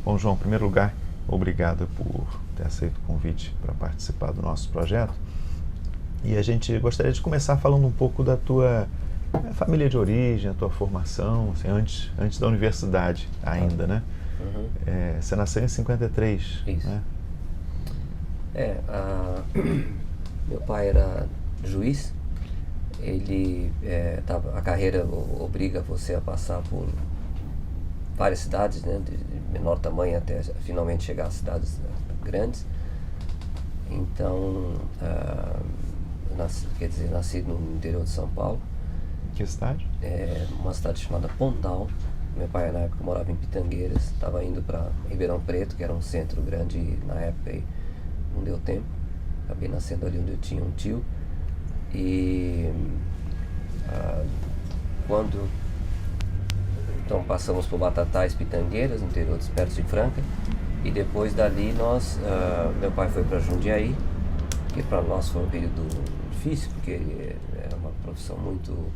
Bom, João, em primeiro lugar, obrigado por ter aceito o convite para participar do nosso projeto. E a gente gostaria de começar falando um pouco da tua família de origem, a tua formação, assim, antes da universidade ainda, né? Uhum. Você nasceu em 53, Isso. né? Meu pai era juiz. A carreira obriga você a passar por várias cidades, né, de menor tamanho até finalmente chegar às cidades grandes. Então, nasci no interior de São Paulo, Que cidade? uma cidade chamada Pontal. Meu pai na época morava em Pitangueiras, estava indo para Ribeirão Preto, que era um centro grande, e na época aí não deu tempo. Acabei nascendo ali onde eu tinha um tio. E quando então passamos por Batatais, Pitangueiras, no interior de perto de Franca, e depois dali meu pai foi para Jundiaí, que para nós foi um período difícil, porque era uma profissão muito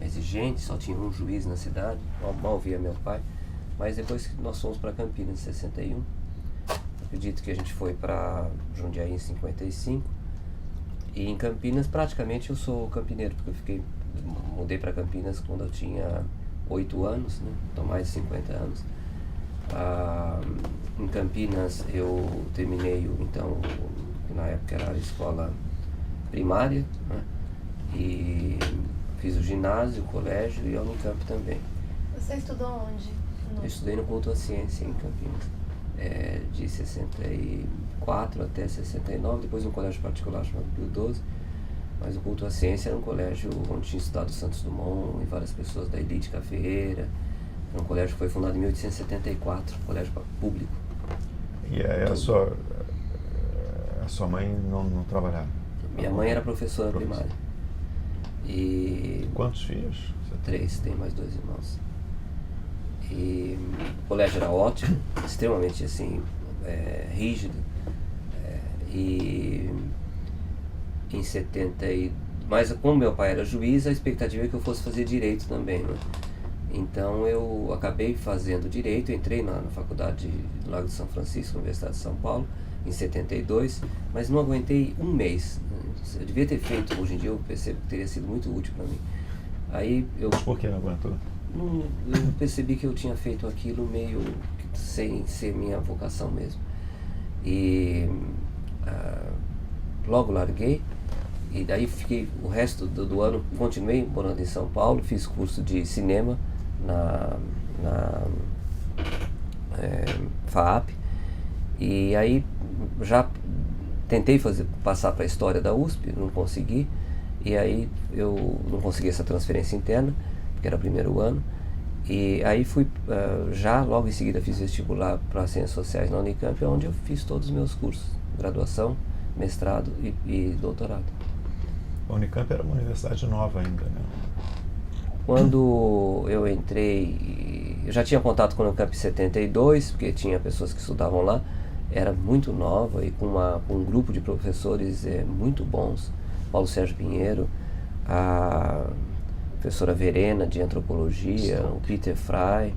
exigente, só tinha um juiz na cidade, mal via meu pai. Mas depois que nós fomos para Campinas em 61, acredito que a gente foi para Jundiaí em 55, e em Campinas praticamente eu sou campineiro, porque mudei para Campinas quando eu tinha 8 anos, né? Então mais de 50 anos. Em Campinas eu terminei que na época era a escola primária, né? E fiz o ginásio, o colégio e a Unicamp também. Você estudou onde? Eu estudei no Culto à Ciência em Campinas, de 64 até 69, depois um colégio particular chamado Pio XII. Mas o Culto à Ciência era um colégio onde tinha estudado Santos Dumont e várias pessoas da elite cafeeira. Era um colégio que foi fundado em 1874, colégio público. E a sua mãe não trabalhava? Minha mãe era professora primária. E Quantos filhos? 3, tem mais 2 irmãos. E o colégio era ótimo, extremamente assim, rígido. E em 70 mas como meu pai era juiz, a expectativa é que eu fosse fazer direito também, né? Então eu acabei fazendo direito, entrei na faculdade do Lago de São Francisco, Universidade de São Paulo, em 72, mas não aguentei um mês. Eu devia ter feito, hoje em dia eu percebo que teria sido muito útil para mim. Mas por que não aguentou? Eu percebi que eu tinha feito aquilo meio sem ser minha vocação mesmo. E logo larguei. E daí fiquei o resto do ano, continuei morando em São Paulo, fiz curso de cinema na FAAP, e aí já tentei passar para a História da USP, não consegui, e aí eu não consegui essa transferência interna, porque era o primeiro ano, e aí fui, já logo em seguida fiz vestibular para Ciências Sociais na Unicamp, onde eu fiz todos os meus cursos, graduação, mestrado e doutorado. A Unicamp era uma universidade nova ainda, né? Quando eu entrei, eu já tinha contato com a Unicamp em 72, porque tinha pessoas que estudavam lá, era muito nova e com um grupo de professores muito bons, Paulo Sérgio Pinheiro, a professora Verena de Antropologia, o Peter Fry,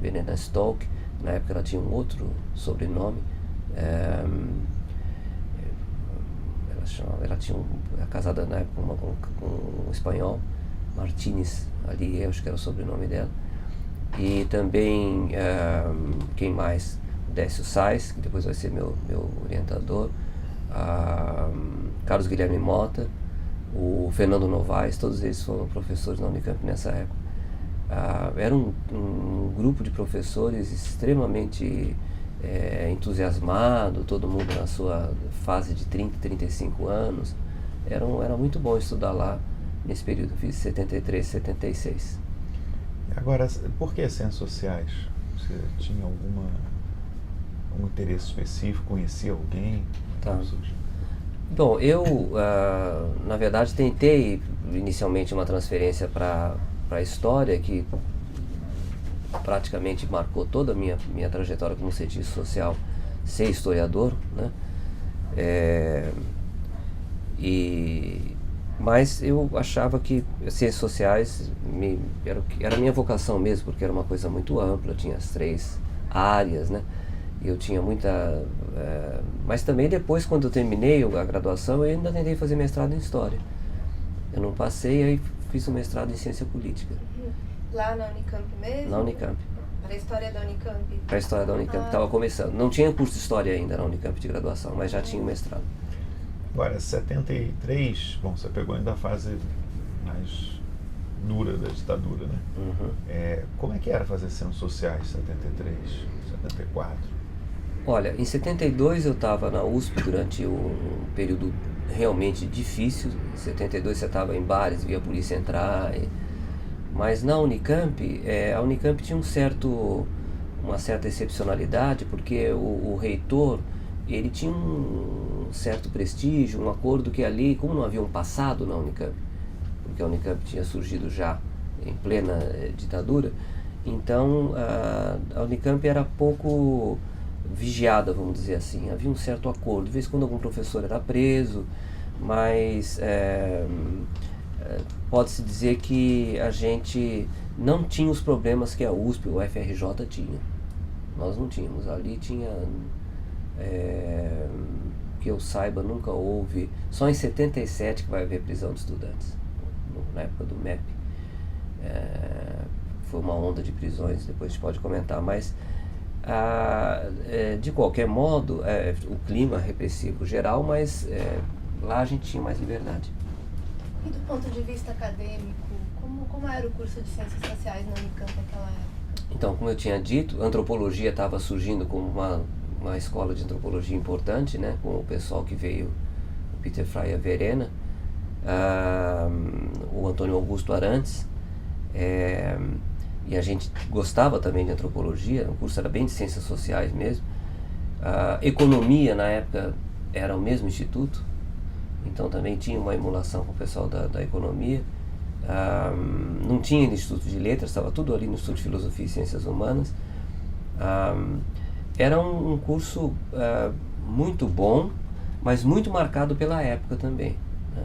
Verena Stock, na época ela tinha um outro sobrenome, ela tinha casada na época com um espanhol, Martínez, ali eu acho que era o sobrenome dela. E também, quem mais? Décio Sais, que depois vai ser meu orientador, Carlos Guilherme Mota, o Fernando Novaes, todos eles foram professores na Unicamp nessa época. Era um grupo de professores extremamente entusiasmado, todo mundo na sua fase de 30, 35 anos. Era muito bom estudar lá nesse período, fiz 73, 76. Agora, por que Ciências Sociais? Você tinha algum interesse específico? Conhecia alguém? Tá. Bom, eu, na verdade, tentei inicialmente uma transferência para a História, que praticamente marcou toda a minha trajetória como cientista social, ser historiador, né? Mas eu achava que ciências sociais era a minha vocação mesmo, porque era uma coisa muito ampla, tinha as 3 áreas, né? Eu tinha muita... mas também depois, quando eu terminei a graduação, eu ainda tentei fazer mestrado em História. Eu não passei, aí fiz um mestrado em Ciência Política. Lá na Unicamp mesmo? Na Unicamp. Para a história da Unicamp? Para a História da Unicamp, estava começando. Não tinha curso de História ainda na Unicamp de graduação, mas já tinha o mestrado. Agora, 73, bom, você pegou ainda a fase mais dura da ditadura, né? Uhum. Como é que era fazer Ciências Sociais em 73, 74? Olha, em 72 eu estava na USP durante um período realmente difícil. Em 72 você estava em bares, via a polícia entrar. Mas na Unicamp, a Unicamp tinha uma certa excepcionalidade, porque o reitor, ele tinha um certo prestígio, um acordo que ali, como não havia um passado na Unicamp, porque a Unicamp tinha surgido já em plena ditadura, então a Unicamp era pouco vigiada, vamos dizer assim. Havia um certo acordo, de vez em quando algum professor era preso, mas pode-se dizer que a gente não tinha os problemas que a USP ou a FRJ tinha. Nós não tínhamos. Ali tinha, que eu saiba, nunca houve, só em 77 que vai haver prisão de estudantes, na época do MEP. Foi uma onda de prisões, depois a gente pode comentar, mas de qualquer modo, o clima repressivo geral, mas lá a gente tinha mais liberdade. E do ponto de vista acadêmico, como era o curso de Ciências Sociais na Unicamp naquela época? Então, como eu tinha dito, a antropologia estava surgindo como uma escola de antropologia importante, né, com o pessoal que veio, o Peter Freire Verena, o Antônio Augusto Arantes, e a gente gostava também de antropologia, o curso era bem de ciências sociais mesmo. Economia, na época, era o mesmo instituto, então também tinha uma emulação com o pessoal da economia. Não tinha Instituto de Letras, estava tudo ali no Instituto de Filosofia e Ciências Humanas. Era um curso muito bom, mas muito marcado pela época também, né?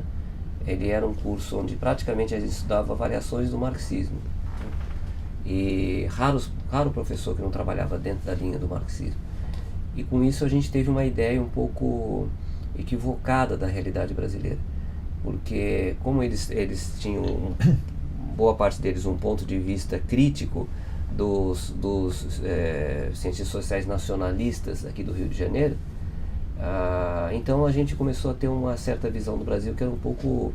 Ele era um curso onde praticamente a gente estudava variações do marxismo. E raro professor que não trabalhava dentro da linha do marxismo. E com isso a gente teve uma ideia um pouco equivocada da realidade brasileira. Porque como eles tinham, boa parte deles, um ponto de vista crítico dos cientistas sociais nacionalistas aqui do Rio de Janeiro, então a gente começou a ter uma certa visão do Brasil que era um pouco,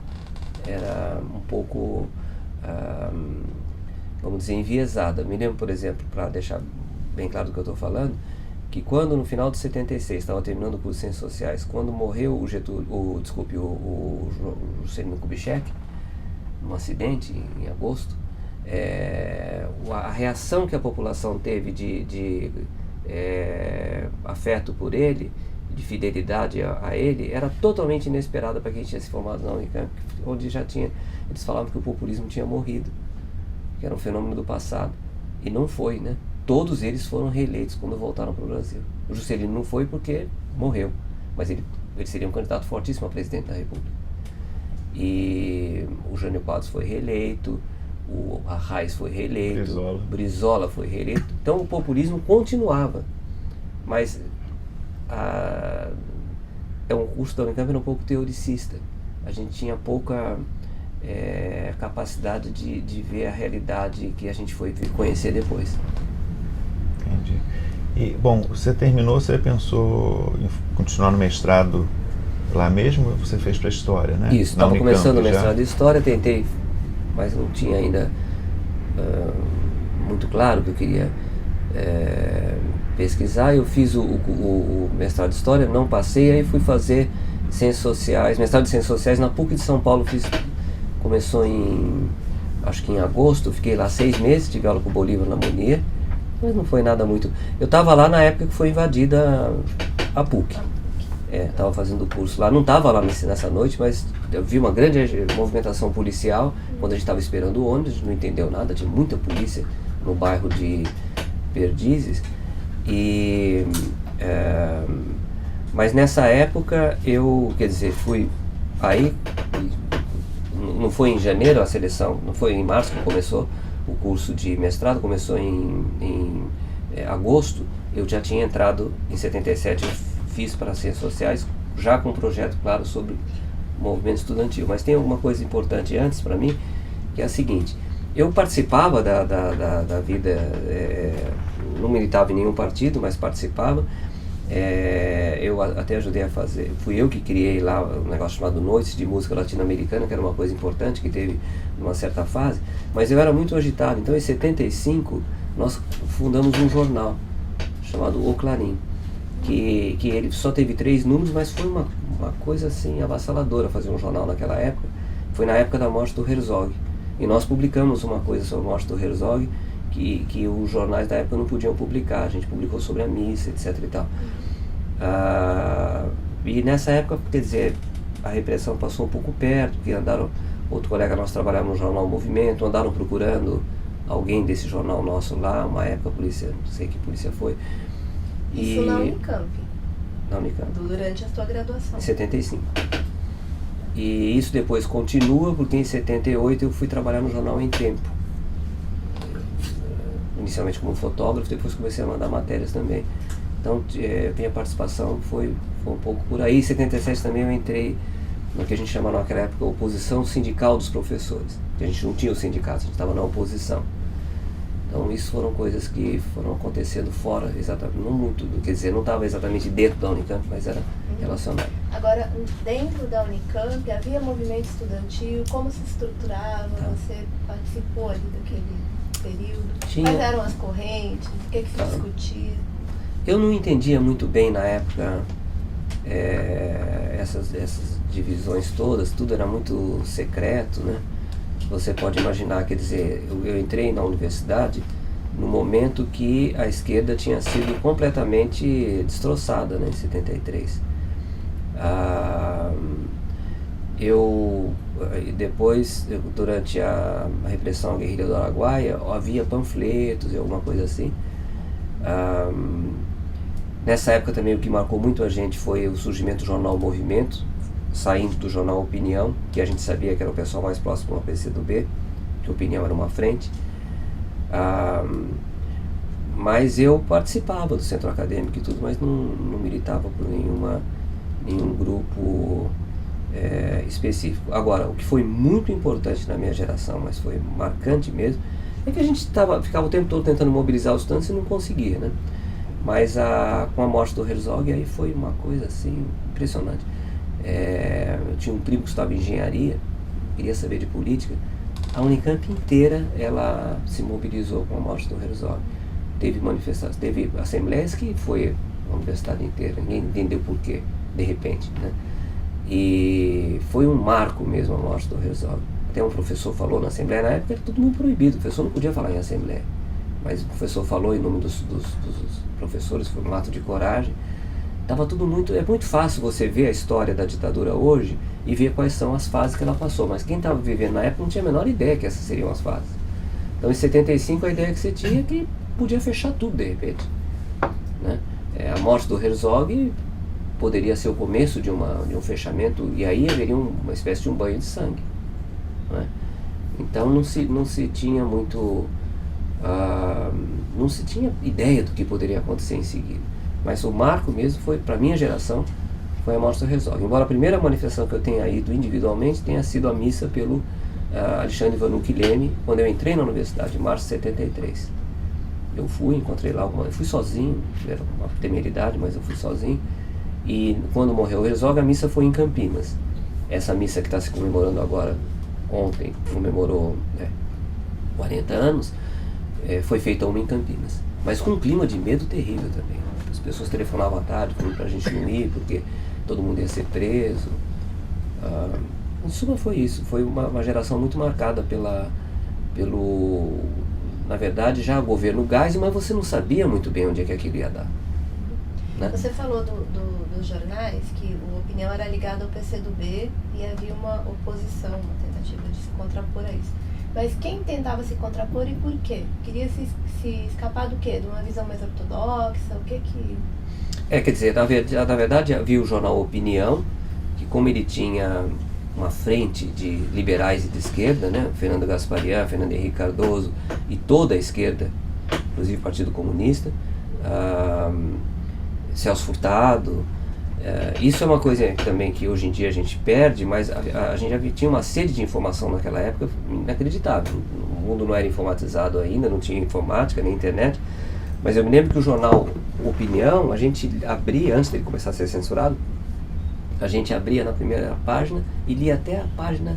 vamos dizer, enviesada. Me lembro, por exemplo, para deixar bem claro do que eu estou falando, que quando no final de 76, estava terminando o curso de Ciências Sociais, quando morreu o Juscelino Kubitschek, num acidente em agosto, a reação que a população teve de afeto por ele, de fidelidade a ele, era totalmente inesperada para quem tinha se formado na Unicamp, onde eles falavam que o populismo tinha morrido, que era um fenômeno do passado, e não foi, né? Todos eles foram reeleitos quando voltaram para o Brasil. O Juscelino não foi porque morreu, mas ele seria um candidato fortíssimo a presidente da República. E o Jânio Quadros foi reeleito, o Arraes foi reeleito, Brizola foi reeleito. Então o populismo continuava, mas um curso da Unicamp era um pouco teoricista. A gente tinha pouca capacidade de ver a realidade que a gente foi conhecer depois. Entendi. E, bom, você terminou, você pensou em continuar no mestrado lá mesmo? Você fez para História, né? Isso, estava começando o mestrado de História, tentei, mas não tinha ainda muito claro que eu queria pesquisar. Eu fiz o mestrado de História, não passei, aí fui fazer Ciências Sociais, mestrado de Ciências Sociais na PUC de São Paulo. Começou acho que em agosto, fiquei lá 6 meses, tive aula com o Bolívar na Monia, mas não foi nada muito. Eu estava lá na época que foi invadida a PUC. Estava fazendo o curso lá, não estava lá nessa noite, mas eu vi uma grande movimentação policial quando a gente estava esperando o ônibus. A gente não entendeu nada, tinha muita polícia no bairro de Perdizes. Mas nessa época fui aí, não foi em janeiro a seleção, não foi em março que começou o curso de mestrado, começou em agosto, eu já tinha entrado em 77, eu fiz para Ciências Sociais, já com um projeto claro sobre movimento estudantil. Mas tem alguma coisa importante antes para mim, que é a seguinte: eu participava da vida, não militava em nenhum partido, mas participava. Eu até ajudei a fazer, fui eu que criei lá um negócio chamado Noites de Música Latino-Americana, que era uma coisa importante que teve numa certa fase, mas eu era muito agitado. Então em 75 nós fundamos um jornal chamado O Clarim, que ele só teve 3 números, mas foi uma coisa assim avassaladora fazer um jornal naquela época. Foi na época da morte do Herzog, e nós publicamos uma coisa sobre a morte do Herzog que os jornais da época não podiam publicar. A gente publicou sobre a missa, etc e tal. E nessa época, quer dizer, a repressão passou um pouco perto, porque outro colega nosso trabalhava no jornal Movimento, andaram procurando alguém desse jornal nosso lá, uma época a polícia, não sei que polícia foi. Isso na Unicamp? Na Unicamp. Durante a sua graduação? Em 75. E isso depois continua, porque em 78 eu fui trabalhar no jornal Em Tempo. Inicialmente como fotógrafo, depois comecei a mandar matérias também. Então, minha participação foi um pouco por aí. Em 77 também eu entrei no que a gente chamava naquela época oposição sindical dos professores. A gente não tinha o sindicato, a gente estava na oposição. Então, isso foram coisas que foram acontecendo fora, exatamente, não muito, quer dizer, não estava exatamente dentro da Unicamp, mas era relacionado. Agora, dentro da Unicamp, havia movimento estudantil? Como se estruturava? Tá. Você participou ali daquele período? Tinha. Quais eram as correntes? O que se discutia? Eu não entendia muito bem na época essas divisões todas, tudo era muito secreto, né? Você pode imaginar, quer dizer, eu entrei na universidade no momento que a esquerda tinha sido completamente destroçada, né, em 73. Depois, durante a repressão à guerrilha do Araguaia, havia panfletos e alguma coisa assim. Nessa época também o que marcou muito a gente foi o surgimento do jornal Movimento, saindo do jornal Opinião, que a gente sabia que era o pessoal mais próximo ao PCdoB, que a Opinião era uma frente. Mas eu participava do centro acadêmico e tudo, mas não militava por nenhum grupo específico. Agora, o que foi muito importante na minha geração, mas foi marcante mesmo, é que a gente ficava o tempo todo tentando mobilizar os estudantes e não conseguia, né? Mas com a morte do Herzog, aí foi uma coisa assim impressionante. Eu tinha um primo que estudava engenharia, queria saber de política. A Unicamp inteira ela se mobilizou com a morte do Herzog. Teve manifestações, teve assembleias que foi a universidade inteira, ninguém entendeu por quê, de repente, né? E foi um marco mesmo a morte do Herzog. Até um professor falou na assembleia, na época era tudo muito proibido, o professor não podia falar em assembleia. Mas o professor falou em nome dos professores, foi um ato de coragem. Tava tudo é muito fácil você ver a história da ditadura hoje e ver quais são as fases que ela passou, mas quem estava vivendo na época não tinha a menor ideia que essas seriam as fases. Então em 75 a ideia que você tinha é que podia fechar tudo de repente, né? A morte do Herzog poderia ser o começo de um fechamento, e aí haveria uma espécie de um banho de sangue, né? Então não se tinha muito não se tinha ideia do que poderia acontecer em seguida. Mas o marco mesmo foi, para minha geração, foi a morte do Herzog. Embora a primeira manifestação que eu tenha ido individualmente tenha sido a missa pelo Alexandre Vanucchi Leme, quando eu entrei na universidade, em março de 73. Eu fui, encontrei lá eu fui sozinho, era uma temeridade, mas eu fui sozinho. E quando morreu o Herzog, a missa foi em Campinas. Essa missa que está se comemorando agora, ontem, comemorou 40 anos, foi feita uma em Campinas. Mas com um clima de medo terrível também. As pessoas telefonavam à tarde falando pra gente não ir, porque todo mundo ia ser preso. Em suma foi isso, foi uma geração muito marcada pelo, na verdade, já governo Geisel, mas você não sabia muito bem onde é que aquilo ia dar, né? Você falou dos jornais, que a Opinião era ligada ao PCdoB e havia uma oposição, uma tentativa de se contrapor a isso. Mas quem tentava se contrapor e por quê? Queria se escapar do quê? De uma visão mais ortodoxa? O que que... Quer dizer, na verdade havia o jornal Opinião, que como ele tinha uma frente de liberais e de esquerda, né? Fernando Gasparian, Fernando Henrique Cardoso e toda a esquerda, inclusive Partido Comunista, Celso Furtado. Isso é uma coisa também que hoje em dia a gente perde, mas a gente já tinha uma sede de informação naquela época inacreditável. O mundo não era informatizado ainda, não tinha informática nem internet, mas eu me lembro que o jornal Opinião, a gente abria, antes dele começar a ser censurado, a gente abria na primeira página e lia até a página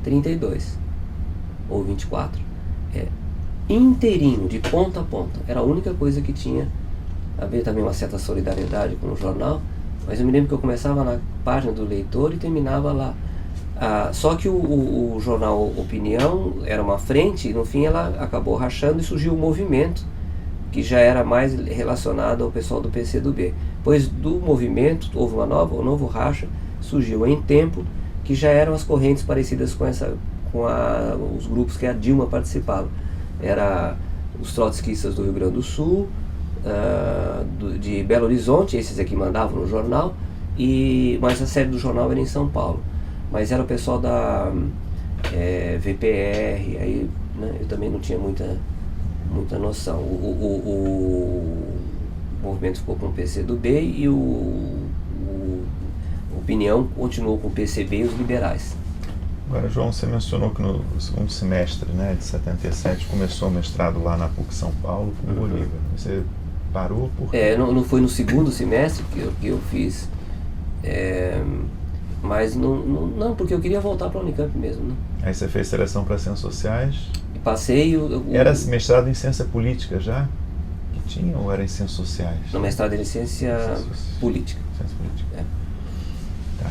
32 ou 24, inteirinho, de ponta a ponta. Era a única coisa que tinha. Havia também uma certa solidariedade com o jornal, mas eu me lembro que eu começava na página do leitor e terminava lá. Só que o jornal Opinião era uma frente e no fim ela acabou rachando e surgiu um movimento que já era mais relacionado ao pessoal do PCdoB. Depois do movimento houve um novo racha, surgiu Em Tempo, que já eram as correntes parecidas com os grupos que a Dilma participava. Era os trotskistas do Rio Grande do Sul, de Belo Horizonte, esses aqui mandavam no jornal, mas a sede do jornal era em São Paulo. Mas era o pessoal da VPR, aí, né, eu também não tinha muita noção. O movimento ficou com o PCdoB e o Opinião continuou com o PCB e os liberais. Agora, João, você mencionou que no segundo semestre, né, de 77 começou o mestrado lá na PUC São Paulo com o Bolívar. Você parou por quê? Não foi no segundo semestre que eu fiz, mas não, porque eu queria voltar para a Unicamp mesmo, né? Aí você fez seleção para Ciências Sociais? Passei Era mestrado em Ciência Política já? Que tinha ou era em Ciências Sociais? No mestrado em Ciência Política. Ciência Política. Tá.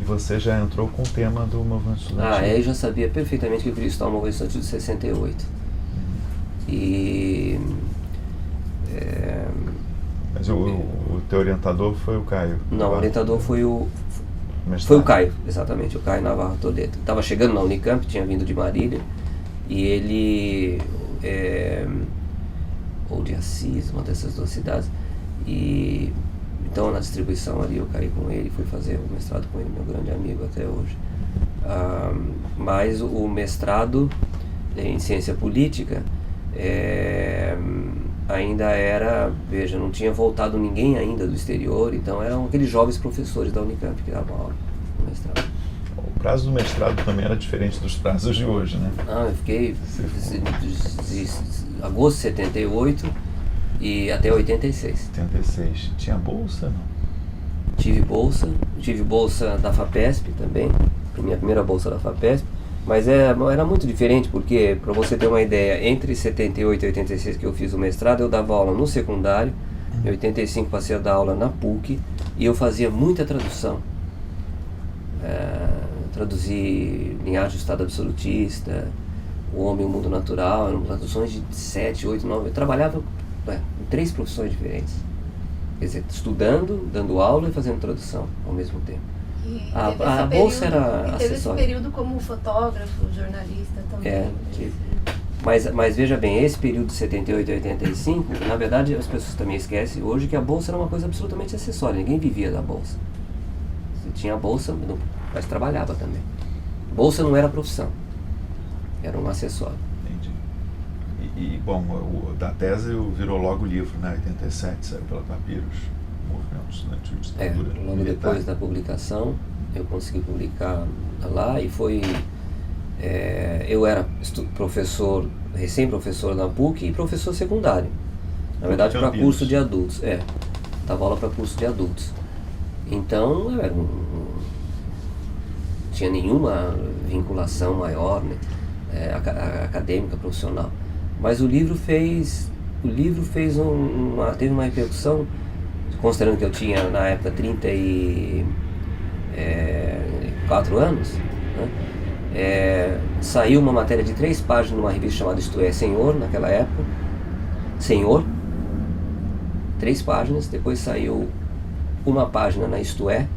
E você já entrou com o tema do movimento estudantil? Aí eu já sabia perfeitamente que eu queria estudar o movimento estudantil de 68. Mas o teu orientador foi o Caio? Não, o orientador foi o Caio, exatamente, o Caio Navarro Toledo. Estava chegando na Unicamp, tinha vindo de Marília, e ele, ou de Assis, uma dessas duas cidades, e então na distribuição ali eu caí com ele, fui fazer o mestrado com ele, meu grande amigo até hoje. Mas o mestrado em ciência política ainda era, veja, não tinha voltado ninguém ainda do exterior, então eram aqueles jovens professores da Unicamp que davam aula no mestrado. O prazo do mestrado também era diferente dos prazos de hoje, né? Eu fiquei de agosto de 78 e até 86. 86. Tinha bolsa, não? Tive bolsa da FAPESP também, minha primeira bolsa da FAPESP, mas era muito diferente porque, para você ter uma ideia, entre 78 e 86 que eu fiz o mestrado, eu dava aula no secundário, em 85 passei a dar aula na PUC e eu fazia muita tradução. Traduzi Linhagem do Estado Absolutista, O Homem e o Mundo Natural, eram traduções de 7, 8, 9, eu trabalhava em 3 profissões diferentes. Quer dizer, estudando, dando aula e fazendo tradução ao mesmo tempo. A bolsa era teve acessória. esse período como fotógrafo, jornalista também. Mas veja bem, esse período de 78 a 85, na verdade as pessoas também esquecem hoje que a bolsa era uma coisa absolutamente acessória, ninguém vivia da bolsa. Você tinha a bolsa, mas trabalhava também. Bolsa não era profissão, era um acessório. Entendi. Bom, da tese virou logo o livro, né? 87, saiu pela Papiros, Movimento Estudantil de Ditadura Logo Militar. depois da publicação, eu consegui publicar lá e foi... eu era professor, recém-professor na PUC e professor secundário. Na verdade, para curso de adultos. Dava aula para curso de adultos. Então, eu não tinha nenhuma vinculação maior, né, acadêmica, profissional. Mas o livro teve uma repercussão, considerando que eu tinha na época 34 anos, né? Saiu uma matéria de 3 páginas numa revista chamada Isto É, Senhor, naquela época. Senhor, 3 páginas, depois saiu uma página na Isto É,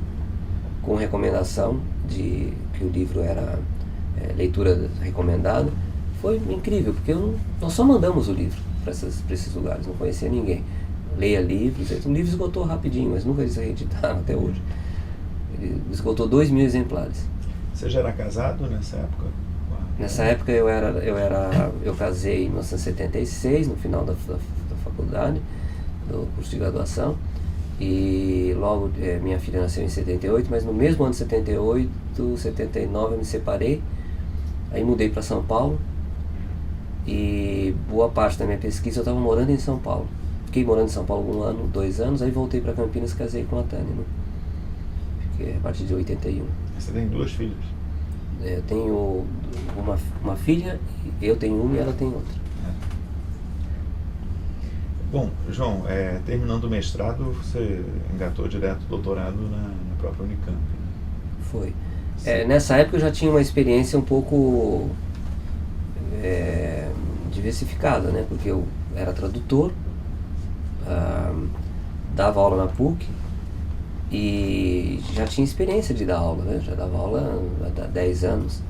com recomendação de que o livro era leitura recomendada. Foi incrível, porque nós só mandamos o livro para esses lugares, não conhecia ninguém. Leia livros, o livro esgotou rapidinho, mas nunca eles reeditaram até hoje. Ele esgotou 2.000 exemplares. Você já era casado nessa época? Nessa época eu casei em 1976, no final da faculdade, do curso de graduação, e logo minha filha nasceu em 78, mas no mesmo ano de 78, 79 eu me separei, aí mudei para São Paulo, e boa parte da minha pesquisa eu estava morando em São Paulo. Fiquei morando em São Paulo 1 ano, 2 anos, aí voltei para Campinas e casei com a Tânia, né? Fiquei a partir de 81. Você tem 2 filhas? Eu tenho uma filha, eu tenho uma e ela tem outra. Bom, João, terminando o mestrado, você engatou direto o doutorado na própria Unicamp, né? Foi. Nessa época eu já tinha uma experiência um pouco diversificada, né? Porque eu era tradutor, dava aula na PUC e já tinha experiência de dar aula, né? Já dava aula há 10 anos.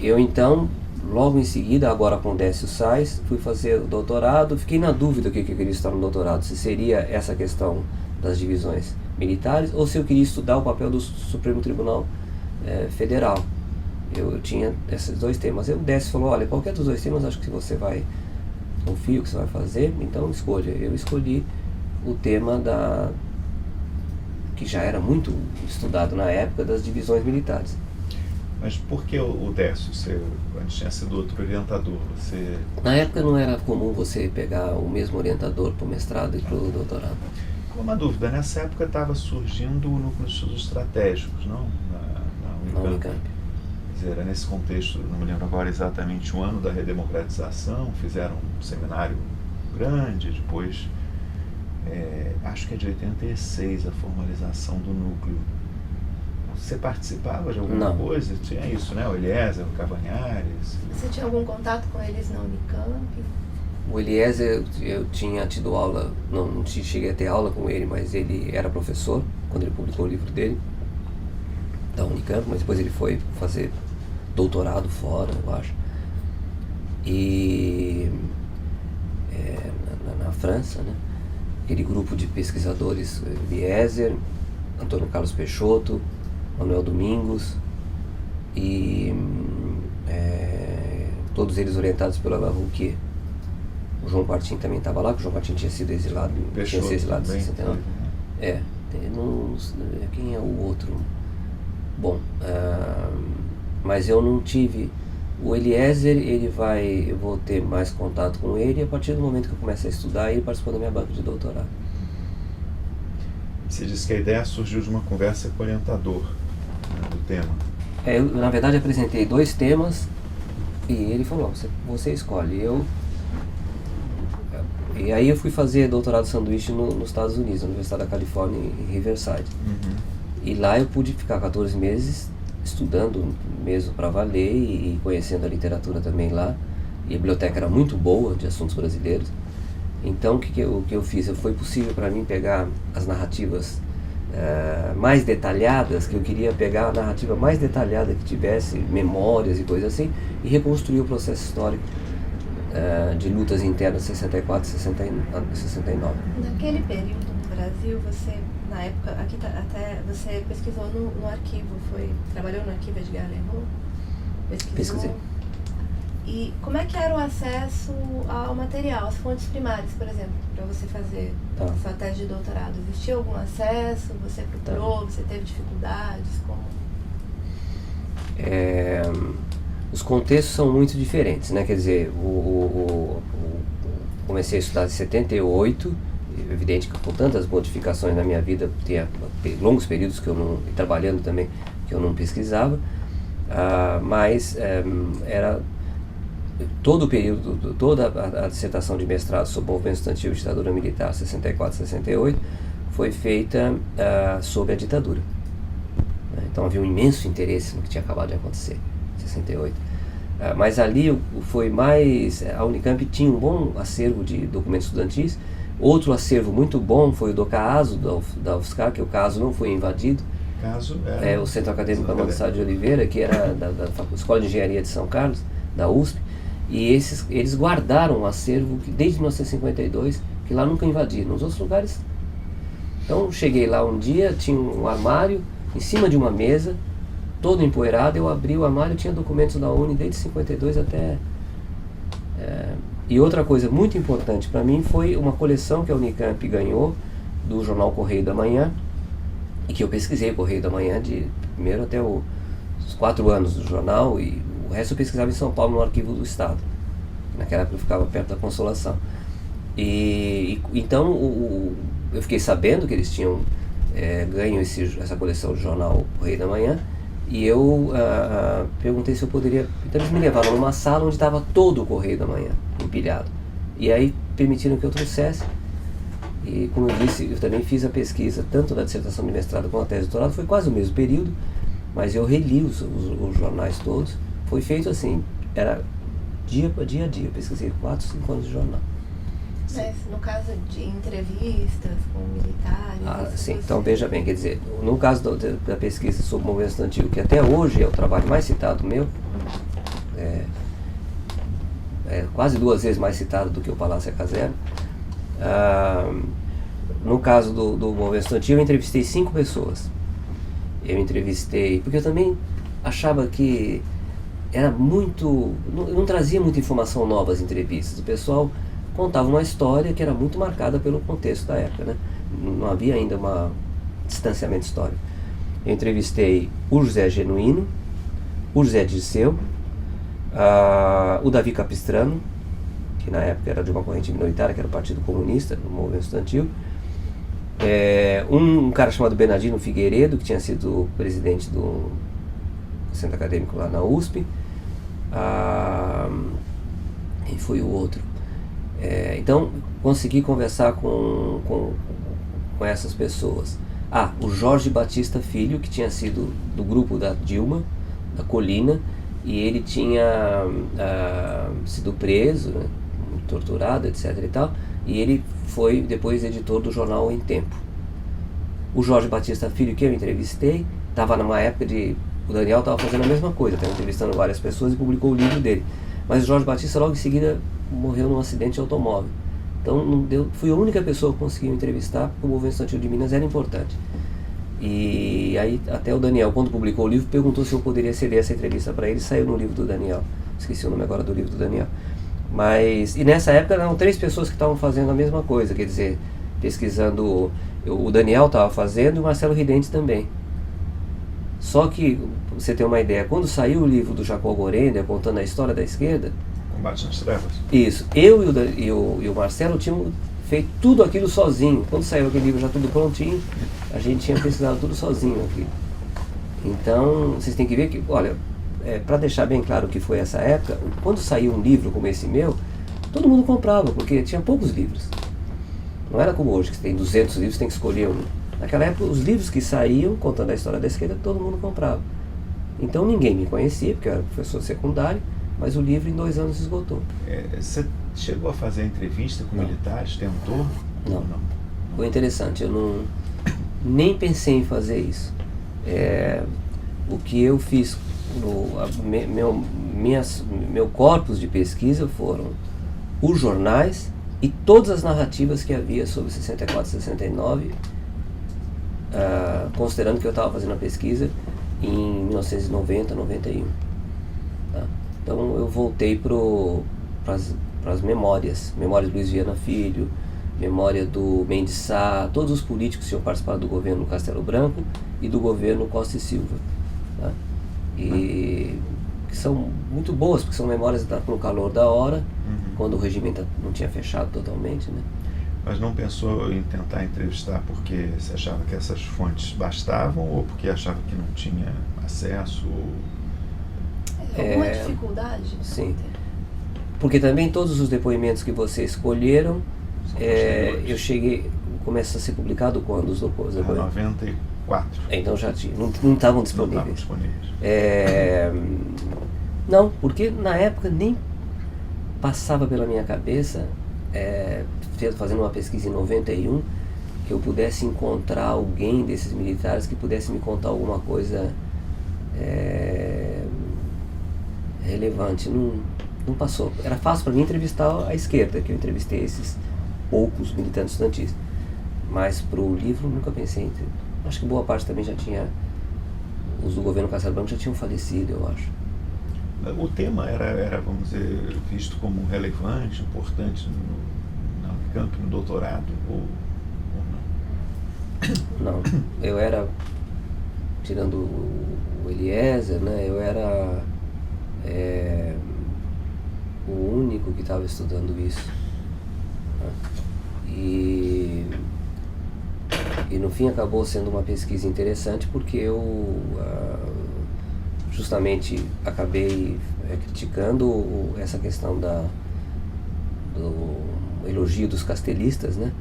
Eu então, logo em seguida, agora com o Décio Sais, fui fazer o doutorado. Fiquei na dúvida o que eu queria estudar no doutorado, se seria essa questão das divisões militares ou se eu queria estudar o papel do Supremo Tribunal Federal. Eu tinha esses 2 temas. O Décio falou, olha, qualquer dos 2 temas, acho que confio que você vai fazer, então escolha. Eu escolhi o tema que já era muito estudado na época, das divisões militares. Mas por que o Décio? Você antes tinha sido outro orientador? Na época não era comum você pegar o mesmo orientador para o mestrado e para o doutorado. Uma dúvida, nessa época estava surgindo o Núcleo de Estudos Estratégicos, não? Na Unicamp. Quer dizer, era nesse contexto, não me lembro agora exatamente o ano da redemocratização, fizeram um seminário grande, depois, acho que é de 86 a formalização do núcleo. Você participava de alguma coisa? Tinha isso, né? O Eliezer, o Cavanhares. Você tinha algum contato com eles na Unicamp? O Eliezer, eu tinha tido aula, não cheguei a ter aula com ele, mas ele era professor quando ele publicou o livro dele, da Unicamp, mas depois ele foi fazer doutorado fora, eu acho. E na França, né? Aquele grupo de pesquisadores, Eliezer, Antônio Carlos Peixoto, Manuel Domingos, e todos eles orientados pela Rouquier. O João Partim também estava lá, porque o João Partim tinha sido exilado, em 69. Quem é o outro? Bom, mas eu não tive. O Eliezer, eu vou ter mais contato com ele a partir do momento que eu comecei a estudar, ele participou da minha banca de doutorado. Você disse que a ideia surgiu de uma conversa com o orientador, né, do tema. Eu, na verdade, apresentei 2 temas e ele falou, você escolhe. E aí eu fui fazer doutorado sanduíche nos Estados Unidos, na Universidade da Califórnia, em Riverside. Uhum. E lá eu pude ficar 14 meses estudando mesmo para valer e conhecendo a literatura também lá. E a biblioteca era muito boa de assuntos brasileiros. Então o que eu fiz? Foi possível para mim pegar as narrativas mais detalhadas, que eu queria pegar a narrativa mais detalhada que tivesse memórias e coisas assim, e reconstruir o processo histórico de lutas internas 64 e 69. Naquele período no Brasil, você, na época, até você pesquisou no arquivo, trabalhou no arquivo Edgar Lerroux? Pesquisei. E como é que era o acesso ao material, às fontes primárias, por exemplo, para você fazer sua tese de doutorado? Existia algum acesso? Você procurou? Você teve dificuldades? Como? Os contextos são muito diferentes, né? Quer dizer, comecei a estudar em 78, evidente que com tantas modificações na minha vida, tinha longos períodos que eu não, trabalhando também, que eu não pesquisava, mas era todo o período, toda a dissertação de mestrado sobre o movimento estudantil e ditadura militar, 64, 68, foi feita sobre a ditadura. Então havia um imenso interesse no que tinha acabado de acontecer, 68. Mas ali foi mais... A Unicamp tinha um bom acervo de documentos estudantis. Outro acervo muito bom foi o do CAASO, da UFSCar, que o CAASO não foi invadido. CAASO o Centro Acadêmico Amado Sá de Oliveira, que era da Escola de Engenharia de São Carlos, da USP. E eles guardaram um acervo que desde 1952, que lá nunca invadiram. Nos outros lugares... Então cheguei lá um dia, tinha um armário em cima de uma mesa, todo empoeirado, eu abri o armário e tinha documentos da UNE desde 52 até... E outra coisa muito importante para mim foi uma coleção que a Unicamp ganhou do jornal Correio da Manhã, e que eu pesquisei Correio da Manhã de primeiro até os 4 anos do jornal, e o resto eu pesquisava em São Paulo no Arquivo do Estado. Naquela época eu ficava perto da Consolação. Então eu fiquei sabendo que eles tinham ganho essa coleção do jornal Correio da Manhã, e eu perguntei se eu poderia... Então eles me levaram numa sala onde estava todo o Correio da Manhã, empilhado. E aí permitiram que eu trouxesse. E como eu disse, eu também fiz a pesquisa, tanto da dissertação de mestrado quanto da tese de doutorado, foi quase o mesmo período, mas eu reli os jornais todos. Foi feito assim, era dia a dia, eu pesquisei 4, 5 anos de jornal. Mas no caso de entrevistas com militares... Sim, então veja bem, quer dizer, no caso da pesquisa sobre o movimento estudantil, que até hoje é o trabalho mais citado meu, quase 2 vezes mais citado do que o Palácio é Caserna. No caso do movimento estudantil, eu entrevistei 5 pessoas. Eu entrevistei, porque eu também achava que era muito... não trazia muita informação nova as entrevistas. O pessoal contava uma história que era muito marcada pelo contexto da época, né? Não havia ainda um distanciamento histórico. Eu entrevistei o José Genuíno, o José Dirceu, o Davi Capistrano, que na época era de uma corrente minoritária, que era o Partido Comunista, no movimento estudantil, um cara chamado Bernardino Figueiredo, que tinha sido presidente do centro acadêmico lá na USP, e foi o outro. Então, consegui conversar com essas pessoas. O Jorge Batista Filho, que tinha sido do grupo da Dilma, da Colina, e ele tinha sido preso, né, torturado, etc. e tal, e ele foi depois editor do jornal Em Tempo. O Jorge Batista Filho, que eu entrevistei, estava numa época o Daniel estava fazendo a mesma coisa, estava entrevistando várias pessoas e publicou o livro dele. Mas o Jorge Batista logo em seguida morreu num acidente de automóvel. Então fui a única pessoa que conseguiu entrevistar, porque o movimento estudantil de Minas era importante. E aí até o Daniel, quando publicou o livro, perguntou se eu poderia ceder essa entrevista para ele, saiu no livro do Daniel. Esqueci o nome agora do livro do Daniel. E nessa época eram 3 pessoas que estavam fazendo a mesma coisa, quer dizer, pesquisando, o Daniel estava fazendo e o Marcelo Ridente também. Só que, pra você ter uma ideia, quando saiu o livro do Jacob Gorender contando a história da esquerda... Combate nas Trevas. Isso. Eu e o Marcelo tínhamos feito tudo aquilo sozinho. Quando saiu aquele livro já tudo prontinho, a gente tinha pesquisado tudo sozinho aqui. Então, vocês têm que ver que, olha, para deixar bem claro o que foi essa época, quando saiu um livro como esse meu, todo mundo comprava, porque tinha poucos livros. Não era como hoje, que você tem 200 livros, tem que escolher um. Naquela época, os livros que saíam, contando a história da esquerda, todo mundo comprava. Então ninguém me conhecia, porque eu era professor secundário, mas o livro em 2 anos esgotou. Você chegou a fazer entrevista com militares? Tentou? Não. Foi interessante, eu nem pensei em fazer isso. O que eu fiz, meu corpus de pesquisa foram os jornais e todas as narrativas que havia sobre 64 e 69, considerando que eu estava fazendo a pesquisa em 1990, 91. Tá? Então eu voltei para as memórias do Luiz Viana Filho, memória do Mendes Sá, todos os políticos que tinham participado do governo Castelo Branco e do governo Costa e Silva. Tá? E que são muito boas, porque são memórias no calor da hora, quando o regime não tinha fechado totalmente, né? Mas não pensou em tentar entrevistar porque você achava que essas fontes bastavam ou porque achava que não tinha acesso? Alguma dificuldade? Sim. Porque também todos os depoimentos que vocês escolheram, eu cheguei, começa a ser publicado quando os depoimentos? 94. Então já tinha, não estavam disponíveis. Não, porque na época nem passava pela minha cabeça, fazendo uma pesquisa em 91, que eu pudesse encontrar alguém desses militares que pudesse me contar alguma coisa relevante. Não passou. Era fácil para mim entrevistar a esquerda, que eu entrevistei esses poucos militantes estudantis. Mas para o livro nunca pensei em... Acho que boa parte também já tinha os do governo Castelo Branco já tinham falecido, eu acho. O tema era, vamos dizer, visto como relevante, importante no campo, no doutorado, ou não? Não, eu era, tirando o Eliezer, né, eu era o único que estava estudando isso. Né? E no fim acabou sendo uma pesquisa interessante porque eu justamente acabei criticando essa questão do elogio dos castelistas, né,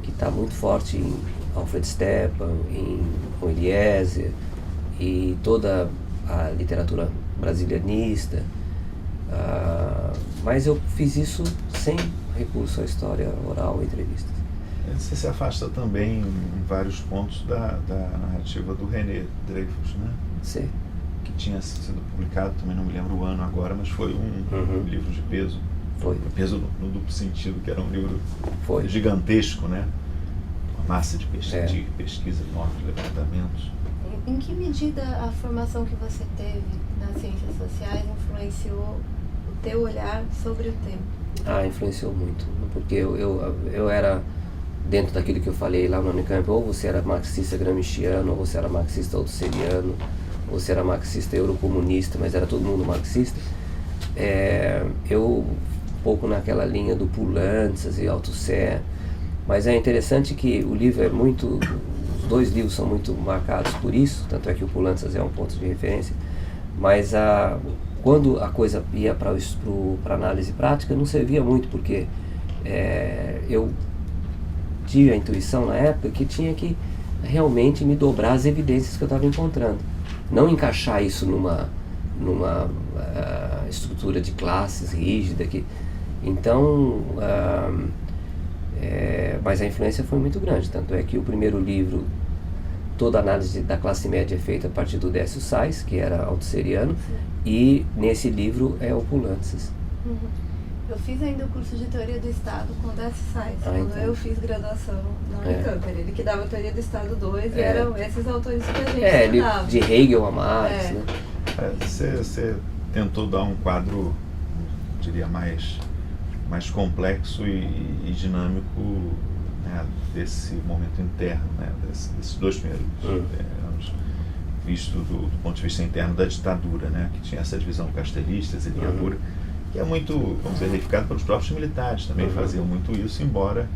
que está muito forte em Alfred Stepan, em Eliezer e toda a literatura brasilianista, mas eu fiz isso sem recurso à história oral e entrevistas. Você se afasta também em vários pontos da narrativa do René Dreyfus, né? Sim. Que tinha sido publicado, também não me lembro o ano agora, mas foi um livro de peso. Foi. Peso no duplo sentido, que era um livro Foi. gigantesco, né? Uma massa de pesquisa enorme, de levantamentos. Em que medida a formação que você teve nas ciências sociais influenciou o teu olhar sobre o tema? Influenciou muito, porque eu era, dentro daquilo que eu falei lá no Unicamp, ou você era marxista gramsciano, ou você era marxista althusserriano, ou você era marxista eurocomunista, mas era todo mundo marxista. Eu, um pouco naquela linha do Poulantzas e Althusser, mas é interessante que o livro é muito, os dois livros são muito marcados por isso, tanto é que o Poulantzas é um ponto de referência, mas quando a coisa ia para análise prática não servia muito, porque eu tive a intuição na época que tinha que realmente me dobrar as evidências que eu estava encontrando, não encaixar isso numa estrutura de classes rígida então mas a influência foi muito grande, tanto é que o primeiro livro, toda a análise da classe média é feita a partir do Décio Sais, que era althusserriano, e nesse livro é o Poulantzas. Eu fiz ainda o curso de Teoria do Estado com o Décio Sais, quando eu fiz graduação na Unicamp. Ele que dava Teoria do Estado 2 e eram esses autores que a gente estudava. De Hegel a Marx, né? Você tentou dar um quadro, diria, mais complexo e dinâmico, né, desse momento interno, né, desses dois primeiros anos, visto do ponto de vista interno da ditadura, né, que tinha essa divisão castelista, exiliadora, que é muito, vamos dizer, verificado pelos próprios militares, também faziam muito isso, embora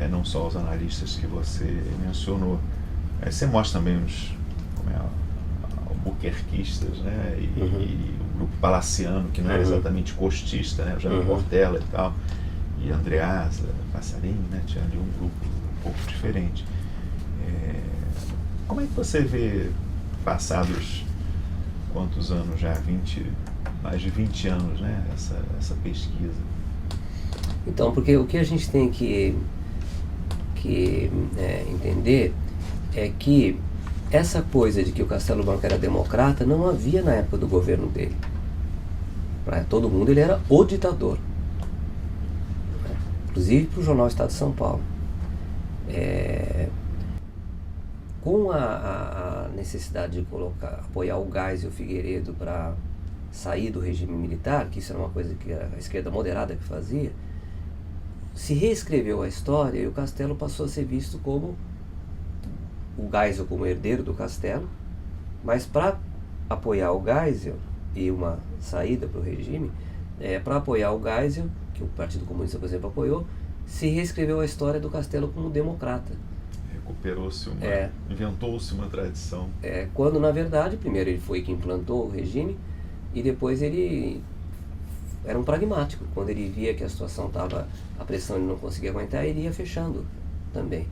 não só os analistas que você mencionou. Você mostra também os albuquerquistas, né, e o grupo palaciano, que não era exatamente costista, né, o Jaime Portela e tal, e Andreasa, Passarinho, né, tinha ali um grupo um pouco diferente. Como é que você vê, passados quantos anos já? Mais de 20 anos, né, essa pesquisa? Então, porque o que a gente tem que entender é que essa coisa de que o Castelo Branco era democrata não havia na época do governo dele. Para todo mundo ele era o ditador. Inclusive para o jornal Estado de São Paulo. Com a necessidade de apoiar o Geisel e o Figueiredo para sair do regime militar, que isso era uma coisa que a esquerda moderada que fazia, se reescreveu a história e o Castelo passou a ser visto como o Geisel como herdeiro do Castelo, mas para apoiar o Geisel e uma saída para o regime, para apoiar o Geisel, que o Partido Comunista, por exemplo, apoiou, se reescreveu a história do Castelo como democrata. Recuperou-se inventou-se uma tradição. Quando, na verdade, primeiro ele foi quem implantou o regime e depois ele era um pragmático. Quando ele via que a situação estava, a pressão ele não conseguia aguentar, ele ia fechando também.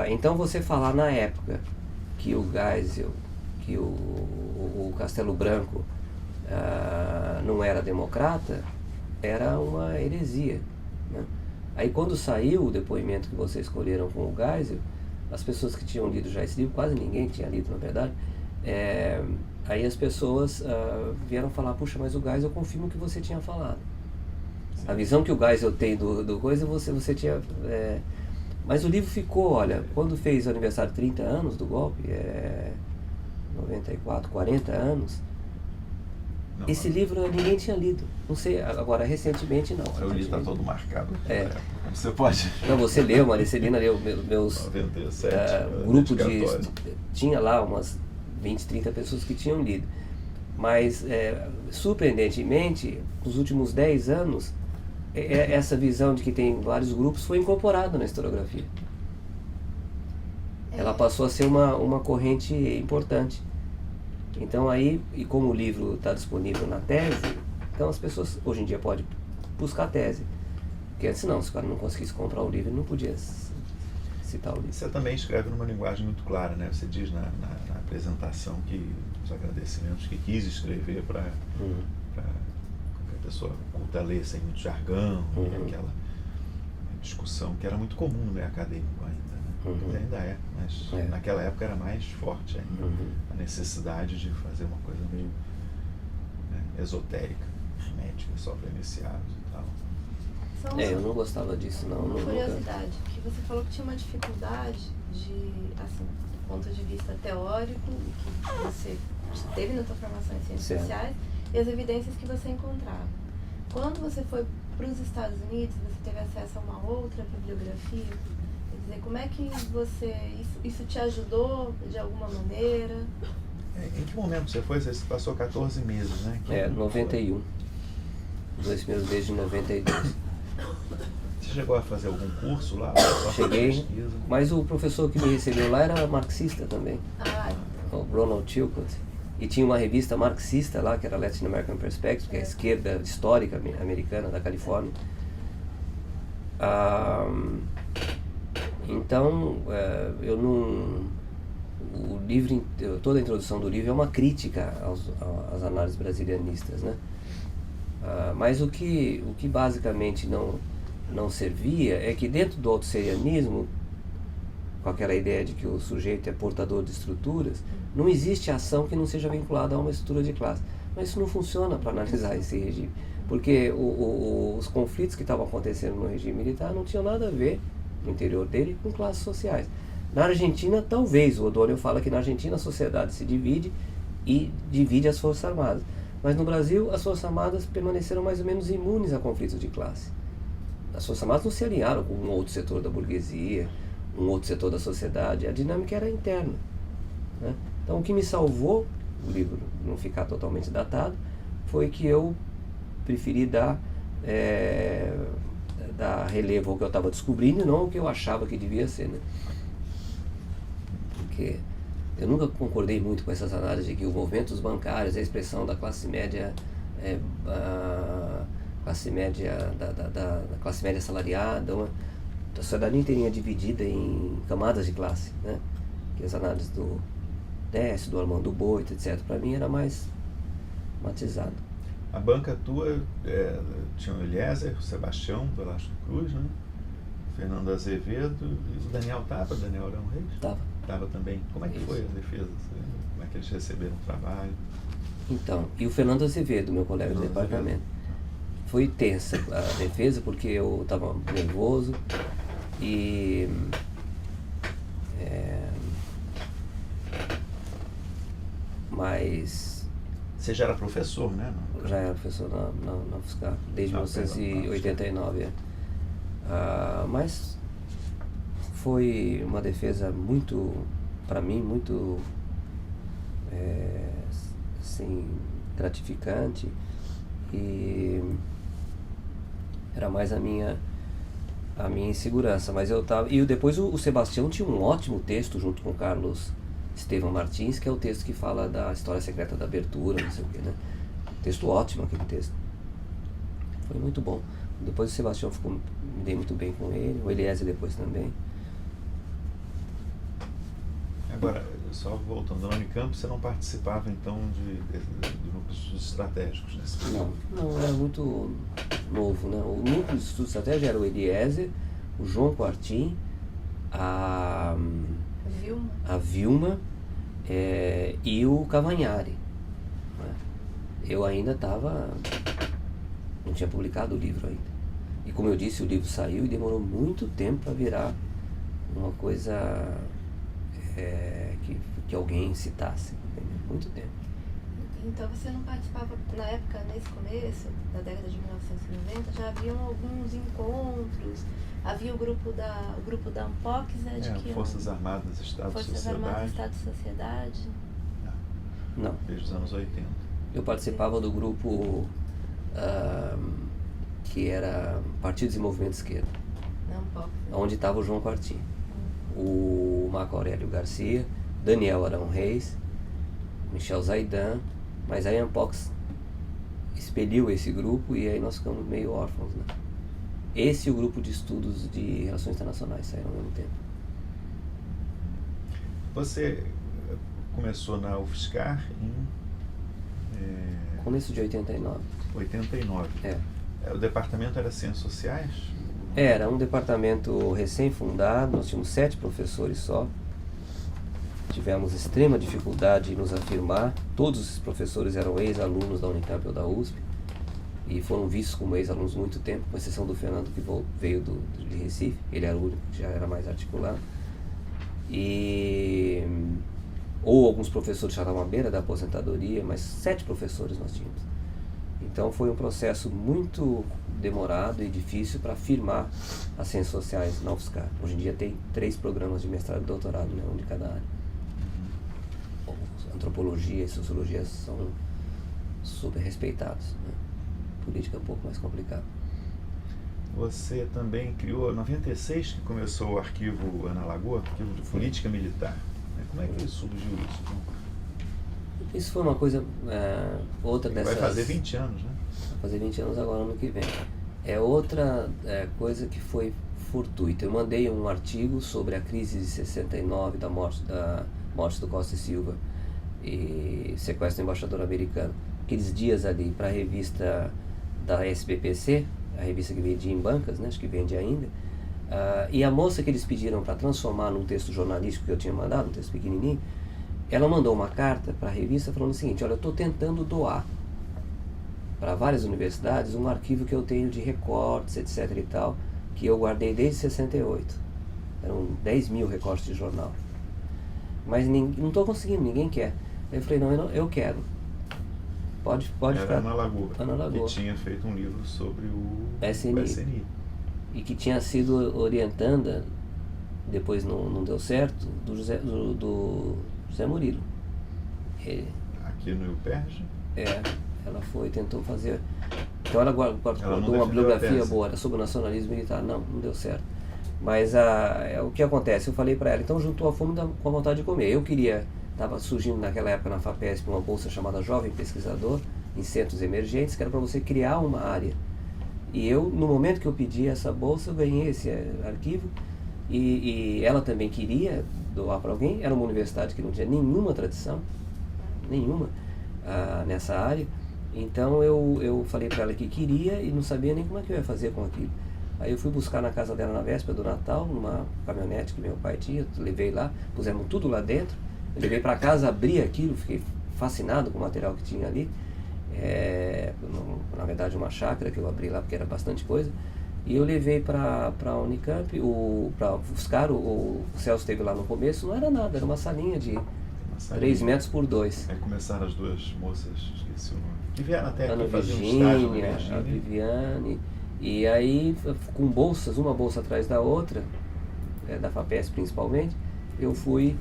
Então você falar na época que o Geisel, que o Castelo Branco não era democrata, era uma heresia, né? Aí quando saiu o depoimento que vocês escolheram com o Geisel, as pessoas que tinham lido já esse livro, quase ninguém tinha lido na verdade, aí as pessoas vieram falar, puxa, mas o Geisel confirma o que você tinha falado. A visão que o Geisel tem do coisa, você tinha... Mas o livro ficou, olha, quando fez o aniversário de 30 anos do golpe, 94, 40 anos, Não, esse livro ninguém tinha lido. Não sei, agora recentemente não. Eu li, está todo marcado. É. Você pode. Não, você leu, Marcelina leu, meus 97. grupo tinha lá umas 20, 30 pessoas que tinham lido. Mas, surpreendentemente, nos últimos 10 anos, essa visão de que tem vários grupos foi incorporada na historiografia. Ela passou a ser uma corrente importante. Então aí, e como o livro está disponível na tese, então as pessoas hoje em dia podem buscar a tese. Porque antes não, se o cara não conseguisse comprar o livro, ele não podia citar o livro. Você também escreve numa linguagem muito clara, né? Você diz na apresentação que os agradecimentos que quis escrever para que a pessoa culta ler sem muito jargão, aquela discussão que era muito comum no meio acadêmico ainda. Ainda é, mas naquela época era mais forte ainda a necessidade de fazer uma coisa meio esotérica, hermética, só para iniciados e tal. Eu não gostava disso, não. Uma curiosidade, que você falou que tinha uma dificuldade de, assim, do ponto de vista teórico, que você teve na sua formação em ciências sociais, e as evidências que você encontrava. Quando você foi para os Estados Unidos, você teve acesso a uma outra bibliografia? Como é que isso te ajudou de alguma maneira? Em que momento você foi? Você passou 14 meses, né? 91. Os 2 primeiros meses de 92. Você chegou a fazer algum curso lá? Cheguei, mas o professor que me recebeu lá era marxista também. O Ronald Chilcott. E tinha uma revista marxista lá, que era Latin American Perspective, que é a esquerda histórica americana da Califórnia. Então, eu não... O livro, toda a introdução do livro é uma crítica às análises brasilianistas, né? Mas o que basicamente não servia é que dentro do autosserianismo, com aquela ideia de que o sujeito é portador de estruturas, não existe ação que não seja vinculada a uma estrutura de classe. Mas isso não funciona para analisar esse regime, porque os conflitos que estavam acontecendo no regime militar não tinham nada a ver no interior dele com classes sociais. Na Argentina, talvez, o O'Donnell fala que na Argentina a sociedade se divide e divide as Forças Armadas. Mas no Brasil, as Forças Armadas permaneceram mais ou menos imunes a conflitos de classe. As Forças Armadas não se alinharam com um outro setor da burguesia, um outro setor da sociedade. A dinâmica era interna, né? Então, o que me salvou, o livro não ficar totalmente datado, foi que eu preferi dar relevo ao que eu estava descobrindo e não ao que eu achava que devia ser, né? Porque eu nunca concordei muito com essas análises de que os movimentos bancários é a expressão da classe média, da classe média salariada, a sociedade inteirinha dividida em camadas de classe, né? Que as análises do Décio, do Armando Boito, etc., para mim era mais matizado. A banca tua tinha o Eliezer, o Sebastião Velasco Cruz, né? Fernando Azevedo e o Daniel estava, Daniel Arão Reis? Estava também. Como é que foi a defesa? Como é que eles receberam o trabalho? Então, e o Fernando Azevedo, meu colega de departamento. Foi tensa a defesa porque eu estava nervoso e... mas... Você já era professor, né? Já era professor na UFSCar, desde 1989. Mas foi uma defesa muito, para mim, muito assim, gratificante, e era mais a minha insegurança. Mas eu tava, e depois o Sebastião tinha um ótimo texto junto com o Carlos Estevão Martins, que é o texto que fala da história secreta da abertura, não sei o que, né? Texto ótimo, aquele texto. Foi muito bom. Depois o Sebastião me dei muito bem com ele, o Eliezer depois também. Agora, só voltando, na Unicamp você não participava então de grupos estratégicos nesse período? Não, era muito novo, né? O núcleo de estudo de estratégia era o Eliezer, o João Quartim, a Vilma e o Cavagnari, né? Eu ainda não tinha publicado o livro ainda. E como eu disse, o livro saiu e demorou muito tempo para virar uma coisa que alguém citasse, entendeu? muito tempo. Então você não participava, na época, nesse começo da década de 1990, já haviam alguns encontros, havia o grupo da Ampox, né, de que Forças Armadas, Estado e Forças Sociedade. Armadas, Estado e Sociedade. Não. Desde os anos 80. Eu participava do grupo que era Partidos e Movimento de Esquerda, Na Ampox. onde estava o João Quartim, o Marco Aurélio Garcia, Daniel Arão Reis, Michel Zaidan, mas aí a Ampox expeliu esse grupo e aí nós ficamos meio órfãos, né? Esse e o grupo de estudos de relações internacionais saíram ao mesmo tempo. Você começou na UFSCar em Começo de 89. 89. O departamento era Ciências Sociais? Era um departamento recém-fundado, nós tínhamos 7 professores só. Tivemos extrema dificuldade em nos afirmar. Todos os professores eram ex-alunos da Unicamp ou da USP e foram vistos como ex-alunos muito tempo, com exceção do Fernando, que veio de Recife. Ele era o único que já era mais articulado. Ou alguns professores já estavam à beira da aposentadoria, mas 7 professores nós tínhamos. Então foi um processo muito demorado e difícil para afirmar as ciências sociais na UFSCar. Hoje em dia tem 3 programas de mestrado e doutorado, né, um de cada área. Antropologia e sociologia são super respeitados, né? Política é um pouco mais complicada. Você também criou, em 96, que começou o arquivo Ana Lagoa, arquivo de política militar. Como é que surgiu isso? Isso foi uma coisa, outra dessas... Vai fazer 20 anos, né? Vai fazer 20 anos agora, ano que vem. É outra coisa que foi fortuita. Eu mandei um artigo sobre a crise de 69, da morte do Costa e Silva e sequestro do embaixador americano. Aqueles dias ali para a revista da SBPC, a revista que vendia em bancas, né, acho que vende ainda, e a moça que eles pediram para transformar num texto jornalístico que eu tinha mandado, um texto pequenininho, ela mandou uma carta para a revista falando o seguinte: olha, eu estou tentando doar para várias universidades um arquivo que eu tenho de recortes, etc e tal, que eu guardei desde 68. Eram 10 mil recortes de jornal. Mas não estou conseguindo, ninguém quer. Aí eu falei, não, eu quero. Pode Era ficar. Ana Lagoa, Ana Lagoa, que tinha feito um livro sobre o SNI. E que tinha sido orientanda, depois não deu certo, do José Murilo. Aqui no UPERJ? Ela tentou fazer. Então ela guardou uma bibliografia boa sobre o nacionalismo militar. Não deu certo. Mas o que acontece? Eu falei para ela, então juntou a fome com a vontade de comer. Estava surgindo naquela época na FAPESP uma bolsa chamada Jovem Pesquisador em Centros Emergentes, que era para você criar uma área. E eu, no momento que eu pedi essa bolsa, eu ganhei esse arquivo e ela também queria doar para alguém. Era uma universidade que não tinha nenhuma tradição, nessa área. Então eu falei para ela que queria e não sabia nem como é que eu ia fazer com aquilo. Aí eu fui buscar na casa dela na véspera do Natal, numa caminhonete que meu pai tinha, levei lá, pusemos tudo lá dentro. Eu levei para casa, abri aquilo, fiquei fascinado com o material que tinha ali. Na verdade uma chácara que eu abri lá porque era bastante coisa. E eu levei para a Unicamp, para UFSCar, o Celso esteve lá no começo, não era nada, era uma salinha de 3 metros por 2. Aí começaram as duas moças, esqueci o nome, que vieram até Ana aqui fazer um estágio na a Viviane, e aí com bolsas, uma bolsa atrás da outra, da FAPESP principalmente, eu fui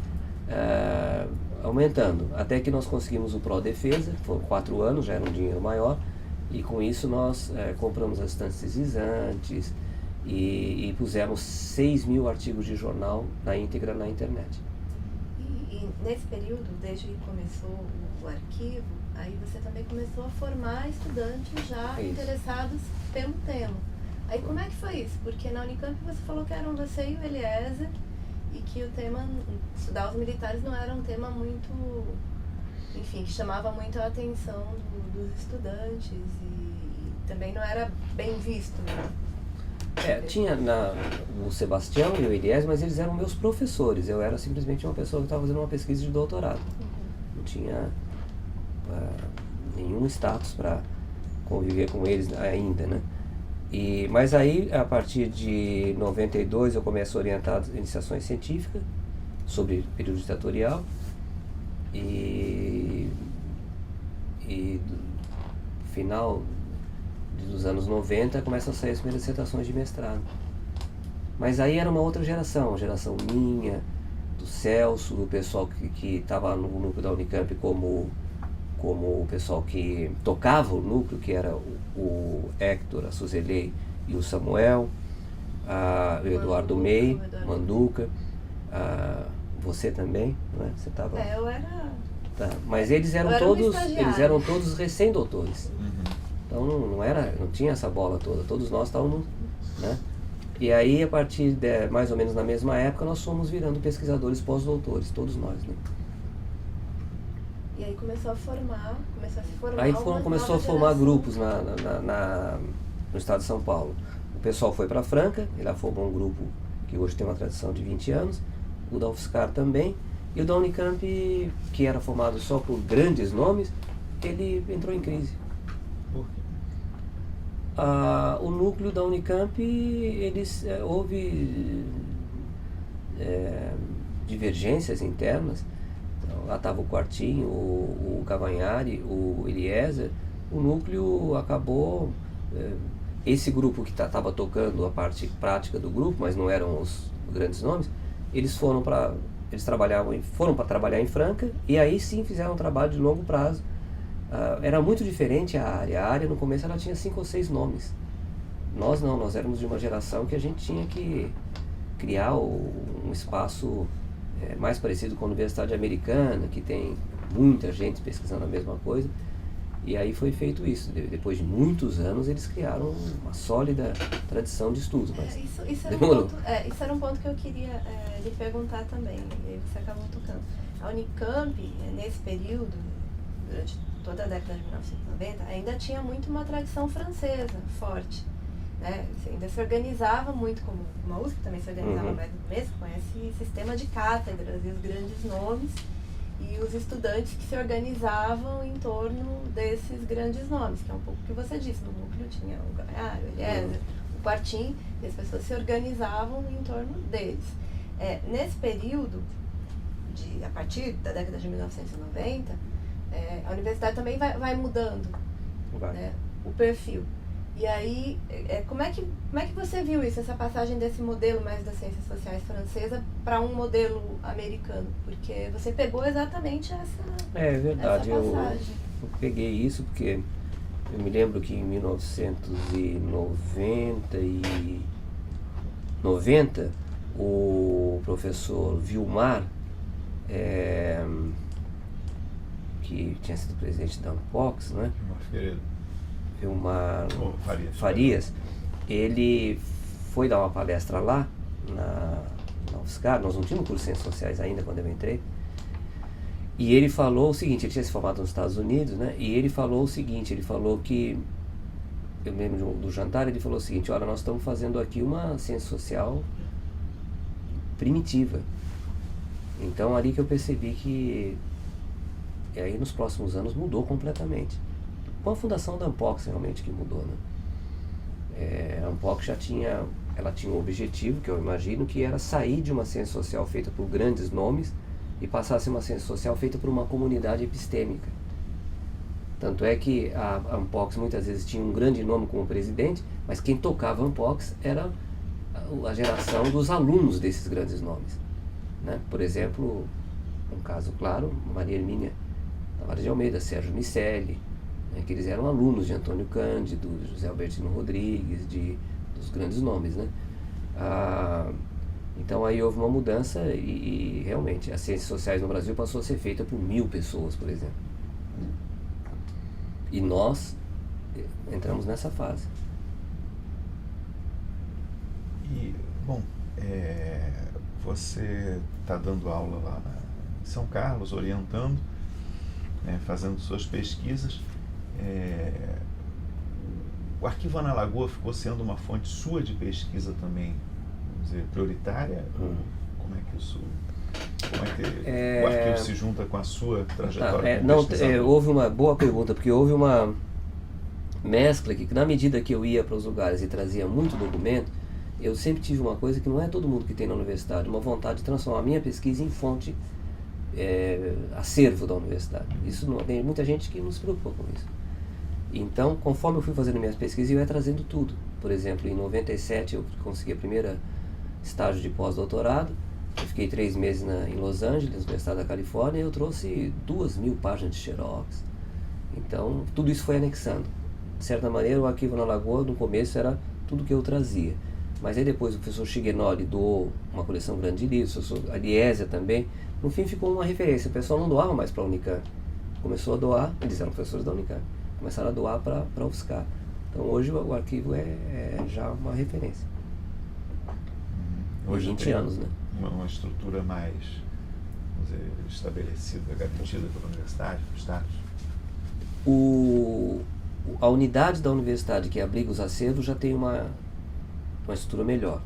aumentando, até que nós conseguimos o Pró-Defesa, foram 4 anos, já era um dinheiro maior, e com isso nós compramos as estantes deslizantes e pusemos 6 mil artigos de jornal na íntegra na internet. E nesse período, desde que começou o arquivo, aí você também começou a formar estudantes já interessados pelo tema. Aí como é que foi isso? Porque na Unicamp você falou que eram você e o Eliezer, e que o tema, estudar os militares não era um tema muito, enfim, que chamava muito a atenção dos estudantes e também não era bem visto, né? Tinha o Sebastião e o Eliezer, mas eles eram meus professores. Eu era simplesmente uma pessoa que estava fazendo uma pesquisa de doutorado. Não tinha nenhum status para conviver com eles ainda, né? Mas aí, a partir de 92, eu começo a orientar iniciações científicas sobre período ditatorial. E e final dos anos 90 começam a sair as primeiras dissertações de mestrado. Mas aí era uma outra geração, a geração minha, do Celso, do pessoal que estava no núcleo da Unicamp como o pessoal que tocava o núcleo, que era o Hector, a Suzelei e o Samuel, o Eduardo May, Manduca, você também, né? Você estava... eu era... Tá. Mas eles eram todos recém-doutores. Então não tinha essa bola toda, todos nós estávamos, né? E aí, a partir de mais ou menos na mesma época, nós fomos virando pesquisadores pós-doutores, todos nós, né? E aí começou a se formar. Aí começou a formar grupos no estado de São Paulo. O pessoal foi para Franca, e lá formou um grupo que hoje tem uma tradição de 20 anos, o da UFSCar também, e o da Unicamp, que era formado só por grandes nomes, ele entrou em crise. Por quê? O núcleo da Unicamp, houve divergências internas. Então, lá estava o Quartinho, o Cavanhari, o Eliezer. O núcleo acabou... esse grupo que estava tocando a parte prática do grupo, mas não eram os grandes nomes, eles foram para trabalhar em Franca, e aí sim fizeram um trabalho de longo prazo. Era muito diferente a área no começo ela tinha 5 ou 6 nomes. Nós não, nós éramos de uma geração que a gente tinha que criar um espaço mais parecido com a Universidade Americana, que tem muita gente pesquisando a mesma coisa, e aí foi feito isso. Depois de muitos anos eles criaram uma sólida tradição de estudos, mas isso era um ponto que eu queria lhe perguntar também, e aí você acabou tocando. A Unicamp, nesse período, durante toda a década de 1990, ainda tinha muito uma tradição francesa forte, né? Ainda se organizava muito, como uma USP também se organizava mais no começo, com esse sistema de cátedras e os grandes nomes, e os estudantes que se organizavam em torno desses grandes nomes, que é um pouco o que você disse. No núcleo tinha o Gaviari, o Eliezer, o Quartim, e as pessoas se organizavam em torno deles. Nesse período, a partir da década de 1990, a universidade também vai mudando, né, o perfil. E aí, como é que você viu isso, essa passagem desse modelo mais das ciências sociais francesa para um modelo americano? Porque você pegou exatamente É verdade, essa passagem. Eu peguei isso porque eu me lembro que em 1990 o professor Vilmar, que tinha sido presidente da Unpox, né? Vilmar Farias, ele foi dar uma palestra lá na UFSCar. Nós não tínhamos curso de Ciências Sociais ainda quando eu entrei, e ele falou o seguinte, ele tinha se formado nos Estados Unidos, né? E ele falou o seguinte, ele falou que, eu me lembro do jantar, ele falou o seguinte: olha, nós estamos fazendo aqui uma ciência social primitiva. Então ali que eu percebi que aí nos próximos anos mudou completamente. Com a fundação da Unpox realmente que mudou, né? A Unpox tinha um objetivo, que eu imagino, que era sair de uma ciência social feita por grandes nomes e passar a ser uma ciência social feita por uma comunidade epistêmica. Tanto é que a Unpox muitas vezes tinha um grande nome como presidente, mas quem tocava a Unpox era a geração dos alunos desses grandes nomes, né? Por exemplo, um caso claro, Maria Hermínia Tavares de Almeida, Sérgio Miceli, né, que eles eram alunos de Antônio Cândido, de José Albertino Rodrigues, dos grandes nomes, né? Então aí houve uma mudança e realmente as ciências sociais no Brasil passou a ser feita por 1000 pessoas, por exemplo. E nós entramos nessa fase. E, bom, você está dando aula lá em São Carlos, orientando, né, fazendo suas pesquisas. O Arquivo Ana Lagoa ficou sendo uma fonte sua de pesquisa também, vamos dizer, prioritária? Ou como é que isso... Como é que o arquivo se junta com a sua trajetória como pesquisador? Houve uma boa pergunta, porque houve uma mescla que, na medida que eu ia para os lugares e trazia muito documento, eu sempre tive uma coisa que não é todo mundo que tem na universidade, uma vontade de transformar a minha pesquisa em fonte acervo da universidade. Isso não, tem muita gente que não se preocupa com isso. Então, conforme eu fui fazendo minhas pesquisas, eu ia trazendo tudo. Por exemplo, em 97 eu consegui a primeira estágio de pós-doutorado. Eu fiquei 3 meses em Los Angeles, Universidade da Califórnia, e eu trouxe 2.000 páginas de xerox. Então, tudo isso foi anexando. De certa maneira, o Arquivo na Lagoa, no começo, era tudo que eu trazia. Mas aí depois o professor Shigenori doou uma coleção grande de livros, o professor Aliésia também. No fim, ficou uma referência. O pessoal não doava mais para a Unicamp. Começou a doar, eles eram professores da Unicamp, começaram a doar para a UFSCar. Então, hoje o arquivo é já uma referência. Hoje 20 anos, né? Uma estrutura mais, vamos dizer, estabelecida, garantida pela universidade, pelo status? A unidade da universidade que abriga os acervos já tem uma estrutura melhor.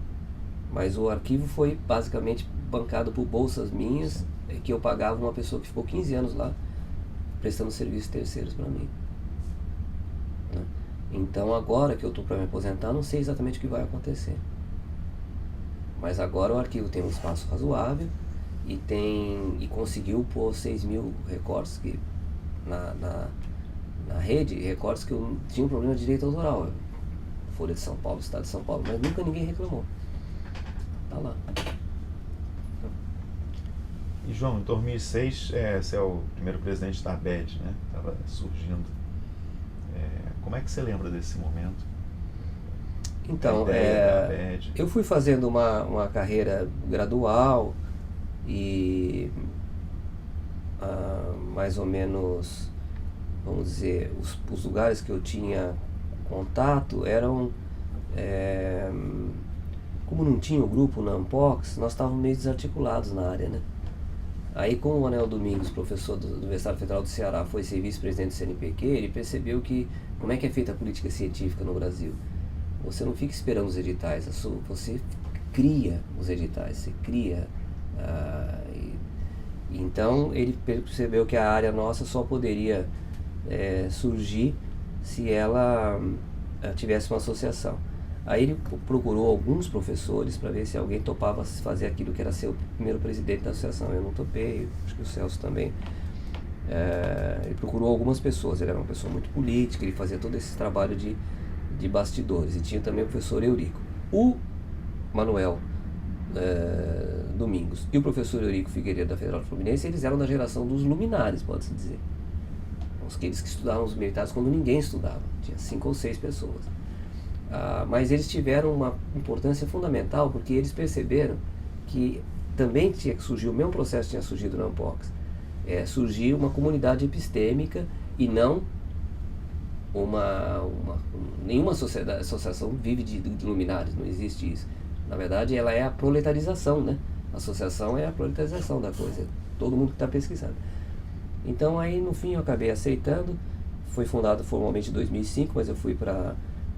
Mas o arquivo foi basicamente bancado por bolsas minhas, que eu pagava uma pessoa que ficou 15 anos lá, prestando serviços terceiros para mim. Né? Então agora que eu estou para me aposentar, não sei exatamente o que vai acontecer. Mas agora o arquivo tem um espaço razoável e conseguiu pôr 6.000 recortes que, na rede, recortes que eu tinha um problema de direito autoral. Folha de São Paulo, Estado de São Paulo, mas nunca ninguém reclamou. Tá lá. E João, em 2006, você é o primeiro presidente da ABED, né? Estava surgindo. Como é que você lembra desse momento? Então, eu fui fazendo uma carreira gradual e mais ou menos, vamos dizer, os lugares que eu tinha contato eram, como não tinha o grupo na Ampox, nós estávamos meio desarticulados na área, né? Aí, como o Manuel Domingos, professor da Universidade Federal do Ceará, foi ser vice-presidente do CNPq, ele percebeu como é que é feita a política científica no Brasil. Você não fica esperando os editais, você cria os editais, você cria. Então ele percebeu que a área nossa só poderia surgir se ela tivesse uma associação. Aí ele procurou alguns professores para ver se alguém topava fazer aquilo que era ser o primeiro presidente da associação. Eu não topei, acho que o Celso também. Ele procurou algumas pessoas, ele era uma pessoa muito política, ele fazia todo esse trabalho de bastidores, e tinha também o professor Eurico. O Manuel Domingos e o professor Eurico Figueiredo da Federal Fluminense, eles eram da geração dos luminares, pode-se dizer. Aqueles que estudavam os militares quando ninguém estudava, tinha 5 ou 6 pessoas. Mas eles tiveram uma importância fundamental, porque eles perceberam que também tinha que surgir, o mesmo processo tinha surgido na Ampox, surgir uma comunidade epistêmica e não nenhuma associação vive de luminares, não existe isso. Na verdade, ela é a proletarização, né? A associação é a proletarização da coisa, todo mundo que está pesquisando. Então, aí, no fim, eu acabei aceitando. Foi fundado formalmente em 2005, mas eu fui para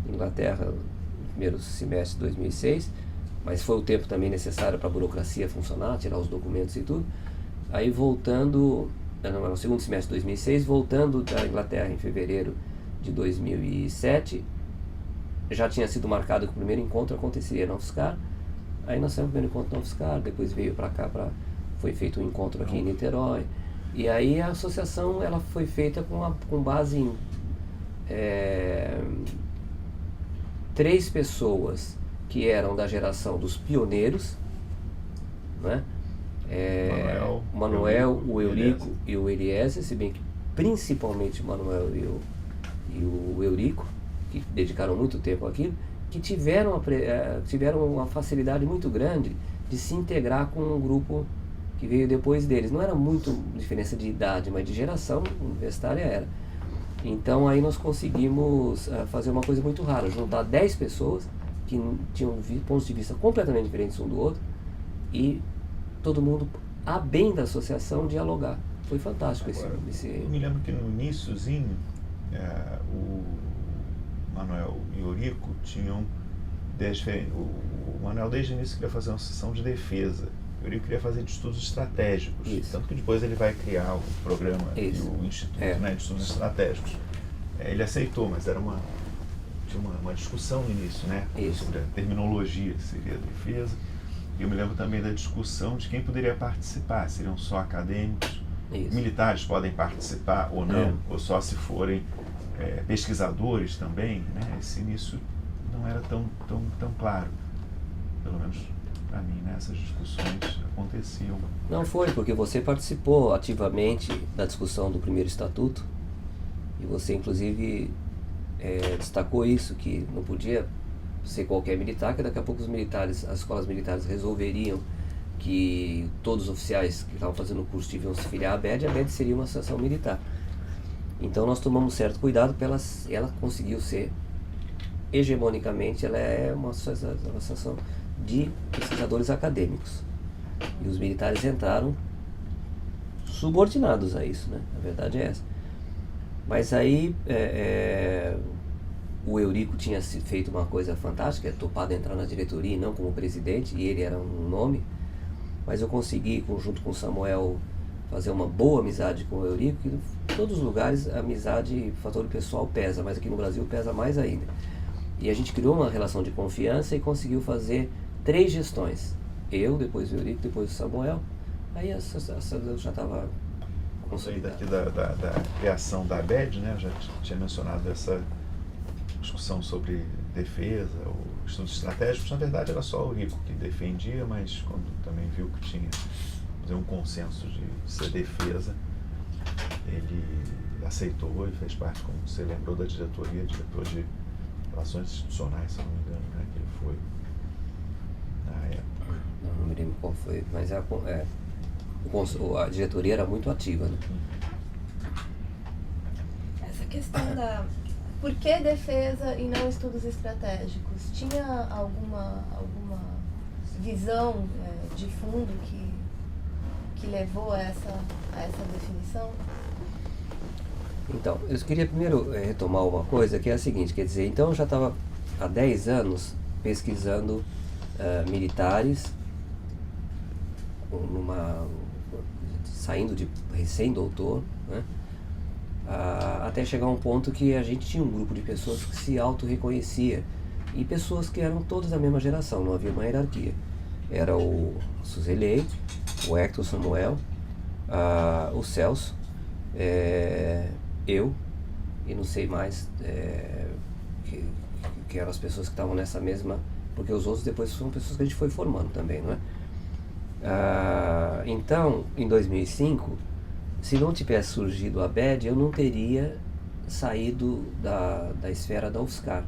Inglaterra no primeiro semestre de 2006, mas foi o tempo também necessário para a burocracia funcionar, tirar os documentos e tudo. Aí, voltando, no segundo semestre de 2006, voltando da Inglaterra em fevereiro de 2007, já tinha sido marcado que o primeiro encontro aconteceria na UFSCar. Aí nós saímos o primeiro encontro na UFSCar, depois veio para cá, foi feito um encontro aqui em Niterói. E aí a associação ela foi feita com base em 3 pessoas que eram da geração dos pioneiros, né? O Manuel, o Eurico e o Eliezer, se bem que principalmente o Manuel e o Eurico, que dedicaram muito tempo àquilo, que tiveram uma facilidade muito grande de se integrar com um grupo que veio depois deles. Não era muito diferença de idade, mas de geração universitária era. Então aí nós conseguimos fazer uma coisa muito rara, juntar 10 pessoas que tinham pontos de vista completamente diferentes um do outro e todo mundo, a bem da associação, dialogar. Foi fantástico. Agora, eu me lembro que no iníciozinho o Manuel e o Eurico tinham ideias diferentes. O Manuel desde o início queria fazer uma sessão de defesa. O Eurico queria fazer de estudos estratégicos. Isso. Tanto que depois ele vai criar o programa e o Instituto de Estudos Estratégicos. Ele aceitou, mas tinha uma discussão no início, né? Sobre a terminologia que seria a defesa. eu me lembro também da discussão de quem poderia participar, seriam só acadêmicos, Isso. militares podem participar ou não, ou só se forem pesquisadores também, né? Esse início não era tão claro, pelo menos para mim, né? Essas discussões aconteciam. Não foi, porque você participou ativamente da discussão do primeiro estatuto e você inclusive destacou isso, que não podia ser qualquer militar, que daqui a pouco as escolas militares resolveriam que todos os oficiais que estavam fazendo o curso deviam se filiar à BED, e a BED seria uma associação militar. Então nós tomamos certo cuidado para ela conseguiu ser, hegemonicamente, ela é uma associação de pesquisadores acadêmicos. E os militares entraram subordinados a isso, né? A verdade é essa. Mas aí o Eurico tinha feito uma coisa fantástica, topado entrar na diretoria, não como presidente, e ele era um nome, mas eu consegui, junto com o Samuel, fazer uma boa amizade com o Eurico, que em todos os lugares a amizade, o fator pessoal pesa, mas aqui no Brasil pesa mais ainda. E a gente criou uma relação de confiança e conseguiu fazer 3 gestões. Eu, depois o Eurico, depois o Samuel. Aí a associação já estava consolidada. Daqui da criação da ABED, né? Eu já tinha mencionado essa discussão sobre defesa, ou estudos estratégicos. Na verdade era só o Eurico que defendia, mas quando também viu que tinha um consenso de ser defesa, ele aceitou e fez parte, como você lembrou, da diretoria, diretor de Relações Institucionais, se não me engano, né, que ele foi na época. Não me lembro qual foi, mas a diretoria era muito ativa, né? Essa questão da... Por que defesa e não estudos estratégicos? Tinha alguma visão de fundo que levou a essa definição? Então, eu queria primeiro retomar uma coisa, que é a seguinte, quer dizer, então eu já estava há 10 anos pesquisando militares, saindo de recém-doutor, né? Até chegar a um ponto que a gente tinha um grupo de pessoas que se auto-reconhecia, e pessoas que eram todas da mesma geração, não havia uma hierarquia. Era o Suzelei, o Hector Samuel, o Celso, eu, e não sei mais, que eram as pessoas que estavam nessa mesma, porque os outros depois são pessoas que a gente foi formando também, não é? Então, em 2005, se não tivesse surgido a BED, eu não teria saído da esfera da UFSCar.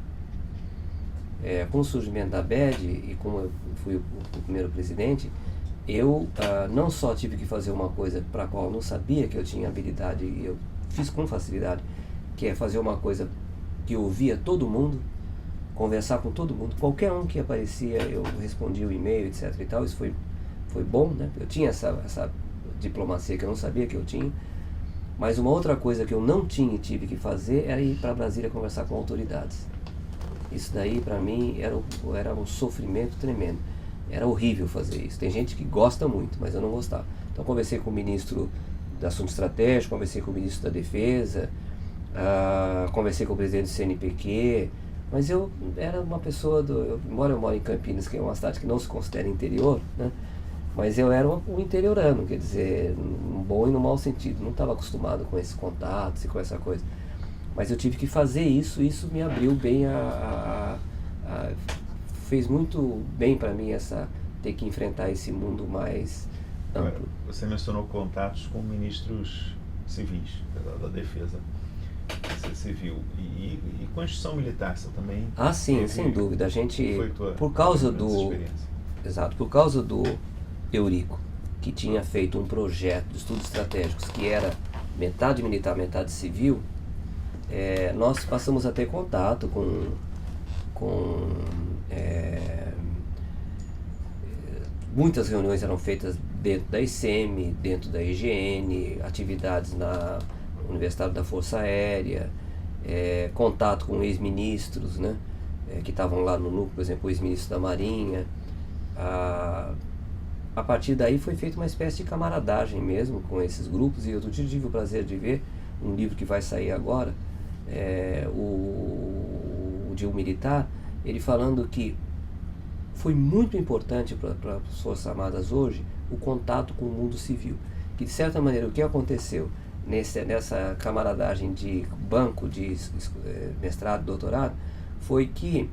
Com o surgimento da BED, e como eu fui o primeiro presidente, eu não só tive que fazer uma coisa para a qual eu não sabia que eu tinha habilidade, e eu fiz com facilidade, que é fazer uma coisa que eu ouvia todo mundo, conversar com todo mundo, qualquer um que aparecia, eu respondia o e-mail, etc. e tal. Isso foi bom, né? Eu tinha essa diplomacia que eu não sabia que eu tinha, mas uma outra coisa que eu não tinha e tive que fazer era ir para Brasília conversar com autoridades. Isso daí para mim era um sofrimento tremendo, era horrível fazer isso. Tem gente que gosta muito, mas eu não gostava. Então conversei com o ministro do Assunto Estratégico, conversei com o ministro da Defesa, conversei com o presidente do CNPq, mas eu era uma pessoa embora eu moro em Campinas, que é uma cidade que não se considera interior, né? Mas eu era um interiorano, quer dizer, no bom e no mau sentido. Não estava acostumado com esses contatos e com essa coisa. Mas eu tive que fazer isso, e isso me abriu bem fez muito bem para mim ter que enfrentar esse mundo mais amplo. Agora, você mencionou contatos com ministros civis da Defesa Civil e Constituição Militar, você também... Sim, sem dúvida. A gente, por causa do Eurico, que tinha feito um projeto de estudos estratégicos que era metade militar, metade civil, nós passamos a ter contato com muitas reuniões eram feitas dentro da ICEM, dentro da IGN, atividades na Universidade da Força Aérea, contato com ex-ministros, né, que estavam lá no núcleo, por exemplo, o ex-ministro da Marinha. A partir daí foi feita uma espécie de camaradagem mesmo com esses grupos, e outro dia tive o prazer de ver um livro que vai sair agora, de um militar, ele falando que foi muito importante para as Forças Armadas hoje o contato com o mundo civil. Que, de certa maneira, o que aconteceu nessa camaradagem de banco de mestrado, doutorado, foi que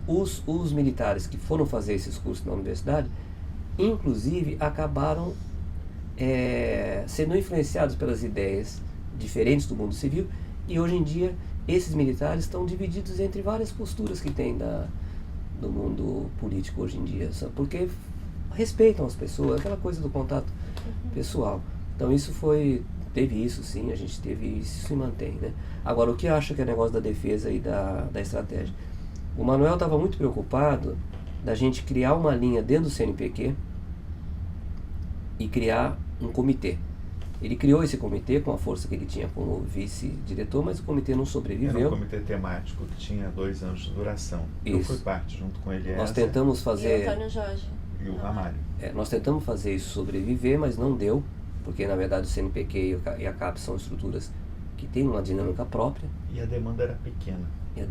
os militares que foram fazer esses cursos na universidade, inclusive, acabaram sendo influenciados pelas ideias diferentes do mundo civil, e hoje em dia esses militares estão divididos entre várias posturas que tem do mundo político hoje em dia, sabe? Porque respeitam as pessoas, aquela coisa do contato pessoal. Então teve isso sim, a gente teve isso, se mantém, né? Agora, o que eu acho que é negócio da defesa e da estratégia? O Manuel estava muito preocupado da gente criar uma linha dentro do CNPq e criar um comitê. Ele criou esse comitê com a força que ele tinha como vice-diretor, mas o comitê não sobreviveu. Era um comitê temático que tinha 2 anos de duração. Isso. Eu fui parte, junto com ele. Nós tentamos fazer... E o Antônio Jorge. E o Ramalho. Nós tentamos fazer isso sobreviver, mas não deu, porque na verdade o CNPq e a CAPES são estruturas que têm uma dinâmica própria. E a demanda era pequena. Eu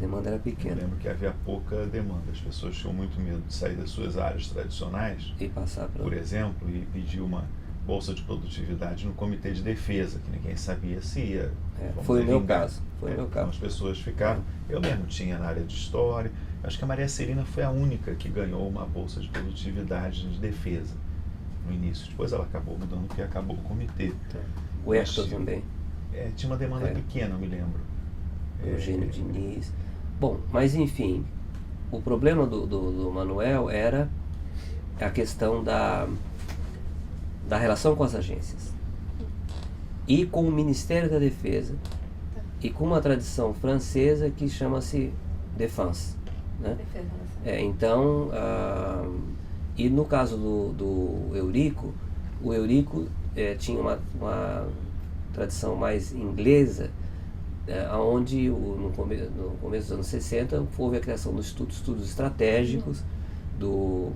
lembro que havia pouca demanda. As pessoas tinham muito medo de sair das suas áreas tradicionais, E passar para... por exemplo, e pedir uma bolsa de produtividade no comitê de defesa, que ninguém sabia se ia. Foi o meu vingar. caso. Então as pessoas ficaram. Eu mesmo tinha na área de história. Acho que a Maria Celina foi a única que ganhou uma bolsa de produtividade de defesa no início. Depois ela acabou mudando porque acabou o comitê. O Hector também. Tinha uma demanda pequena, eu me lembro. Eugênio Diniz. Bom, mas enfim, o problema do Manuel era a questão da relação com as agências e com o Ministério da Defesa e com uma tradição francesa que chama-se Défense, né? Defesa. Então, e no caso do Eurico, o Eurico tinha uma tradição mais inglesa, onde no começo dos anos 60 houve a criação dos estudos estratégicos do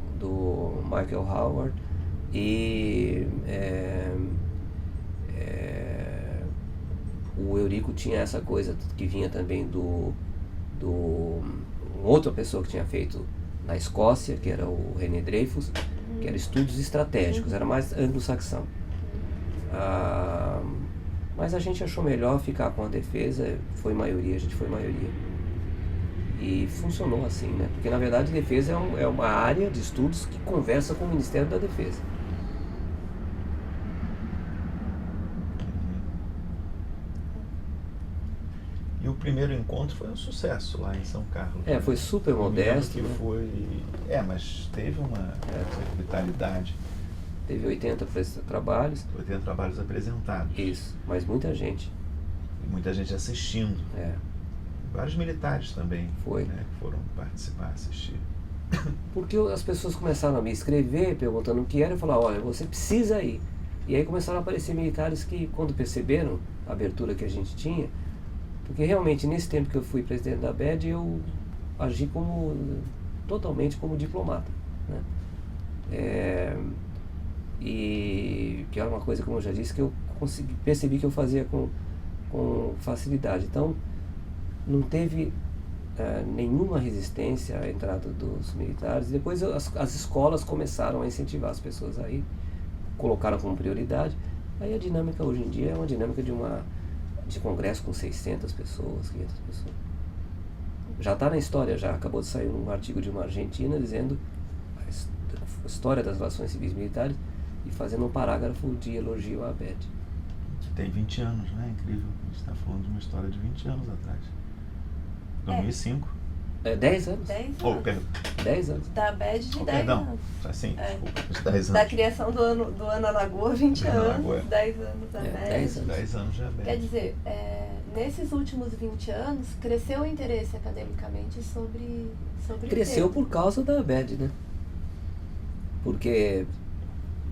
Michael Howard, e o Eurico tinha essa coisa que vinha também outra pessoa que tinha feito na Escócia, que era o René Dreyfus, que era estudos estratégicos, era mais anglo-saxão. Mas a gente achou melhor ficar com a defesa, a gente foi maioria. E funcionou assim, né? Porque na verdade a defesa é uma área de estudos que conversa com o Ministério da Defesa. E o primeiro encontro foi um sucesso lá em São Carlos. Foi super modesto. Que né? foi. Mas teve uma vitalidade. Teve 80 trabalhos. 80 trabalhos apresentados. Isso, mas muita gente. E muita gente assistindo. Vários militares também. Foi. Né, que foram participar, assistir. Porque as pessoas começaram a me escrever, perguntando o que era, e falaram, olha, você precisa ir. E aí começaram a aparecer militares que, quando perceberam a abertura que a gente tinha, porque realmente nesse tempo que eu fui presidente da ABED, eu agi totalmente como diplomata, né? E que era uma coisa, como eu já disse, que eu percebi que eu fazia com facilidade. Então, não teve nenhuma resistência à entrada dos militares. Depois as escolas começaram a incentivar as pessoas a ir, colocaram como prioridade. Aí a dinâmica hoje em dia é uma dinâmica de congresso com 600 pessoas, 500 pessoas. Já está na história, já acabou de sair um artigo de uma argentina dizendo a história das relações civis militares e fazendo um parágrafo de elogio à ABED. Que tem 20 anos, né? Incrível. A gente está falando de uma história de 20 anos atrás. 2005. 10 anos. 10 anos. Oh, perdão. 10 anos. Da ABED de 10 perdão. anos. Assim, desculpa, de 10 anos. Da criação do ano Alagoa, 20 Ano anos. Alagoa. 10 anos da ABED. 10 anos. 10 anos já Quer dizer, nesses últimos 20 anos, cresceu o interesse academicamente sobre Cresceu por causa da ABED, né? Porque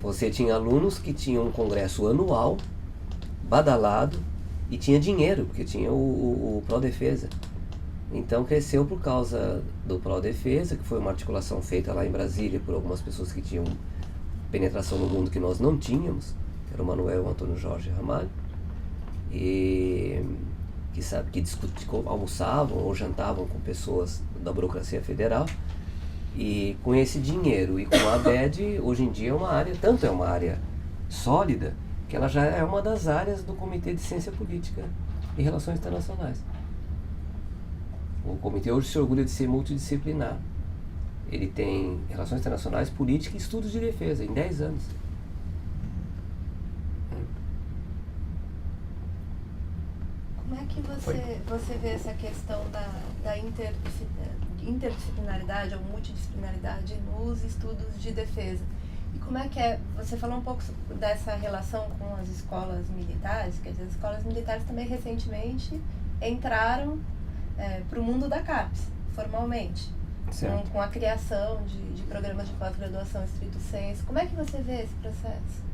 você tinha alunos que tinham um congresso anual, badalado, e tinha dinheiro, porque tinha o Prodefesa. Então cresceu por causa do Prodefesa, que foi uma articulação feita lá em Brasília por algumas pessoas que tinham penetração no mundo que nós não tínhamos, que era o Manuel, o Antônio Jorge Ramalho, e que almoçavam ou jantavam com pessoas da burocracia federal, E com esse dinheiro e com a ABED, hoje em dia é uma área, tanto é uma área sólida, que ela já é uma das áreas do Comitê de Ciência Política e Relações Internacionais. O comitê hoje se orgulha de ser multidisciplinar. Ele tem Relações Internacionais, Política e Estudos de Defesa, em 10 anos. Como é que você vê essa questão da interdisciplinaridade ou multidisciplinaridade nos estudos de defesa? E como é que é, você falou um pouco dessa relação com as escolas militares, quer dizer, as escolas militares também recentemente entraram para o mundo da CAPES, formalmente, com a criação de programas de pós-graduação estrito sensu. Como é que você vê esse processo?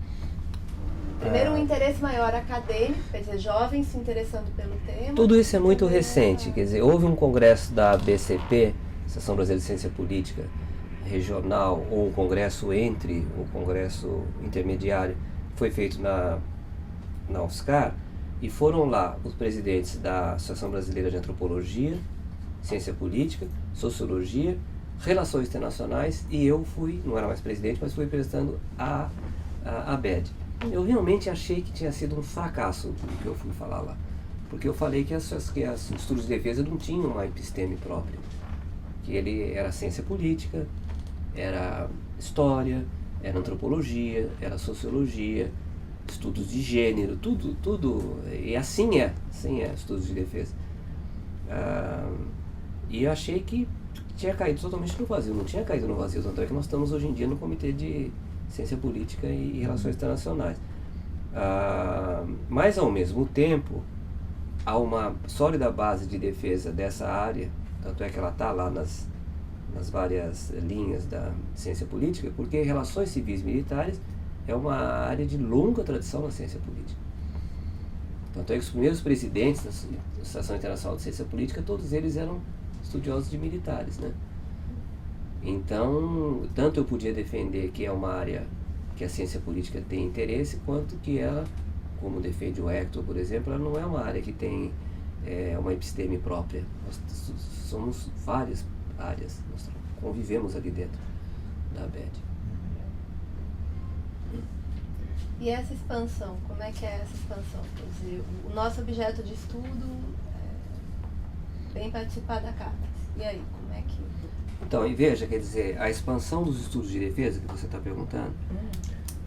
Primeiro, um interesse maior acadêmico, quer dizer, jovens se interessando pelo tema. Tudo isso é muito recente, quer dizer, houve um congresso da BCP, Associação Brasileira de Ciência Política Regional, ou um congresso entre o congresso intermediário, foi feito na UFSCar, e foram lá os presidentes da Associação Brasileira de Antropologia, Ciência Política, Sociologia, Relações Internacionais, e eu fui, não era mais presidente, mas fui prestando a ABED. Eu realmente achei que tinha sido um fracasso o que eu fui falar lá, porque eu falei que os estudos de defesa não tinham uma episteme própria, que ele era ciência política, era história, era antropologia, era sociologia, estudos de gênero, tudo, e assim é estudos de defesa. E eu achei que tinha caído totalmente no vazio, não tinha caído no vazio, tanto é que nós estamos hoje em dia no Comitê de Ciência Política e Relações Internacionais. Mas, ao mesmo tempo, há uma sólida base de defesa dessa área, tanto é que ela está lá nas várias linhas da ciência política, porque relações civis militares é uma área de longa tradição na ciência política. Tanto é que os primeiros presidentes da Associação Internacional de Ciência Política, todos eles eram estudiosos de militares, né? Então, tanto eu podia defender que é uma área que a ciência política tem interesse, quanto que ela, como defende o Hector, por exemplo, ela não é uma área que tem uma episteme própria. Nós somos várias áreas, nós convivemos ali dentro da ABED. E essa expansão, como é que é essa expansão? Quer dizer, o nosso objeto de estudo vem participar da CAPES. E aí, como é que... Então, e veja, quer dizer, a expansão dos estudos de defesa que você está perguntando...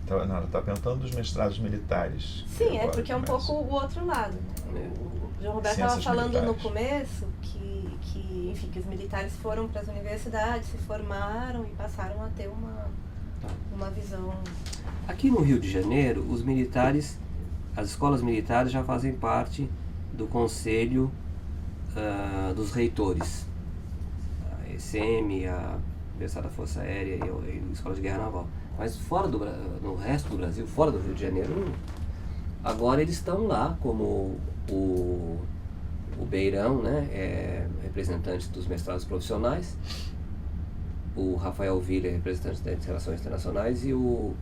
Não, ela está perguntando dos mestrados militares. Sim, porque é um pouco o outro lado. Né? O João Roberto estava falando militares. No começo que, enfim, que os militares foram para as universidades, se formaram e passaram a ter uma visão... Aqui no Rio de Janeiro, os militares, as escolas militares já fazem parte do Conselho dos Reitores. A ECM, a Universidade da Força Aérea e a Escola de Guerra Naval. Mas no resto do Brasil, fora do Rio de Janeiro, agora eles estão lá, como o Beirão, né, representante dos mestrados profissionais, o Rafael Villa, representante das Relações Internacionais, e eu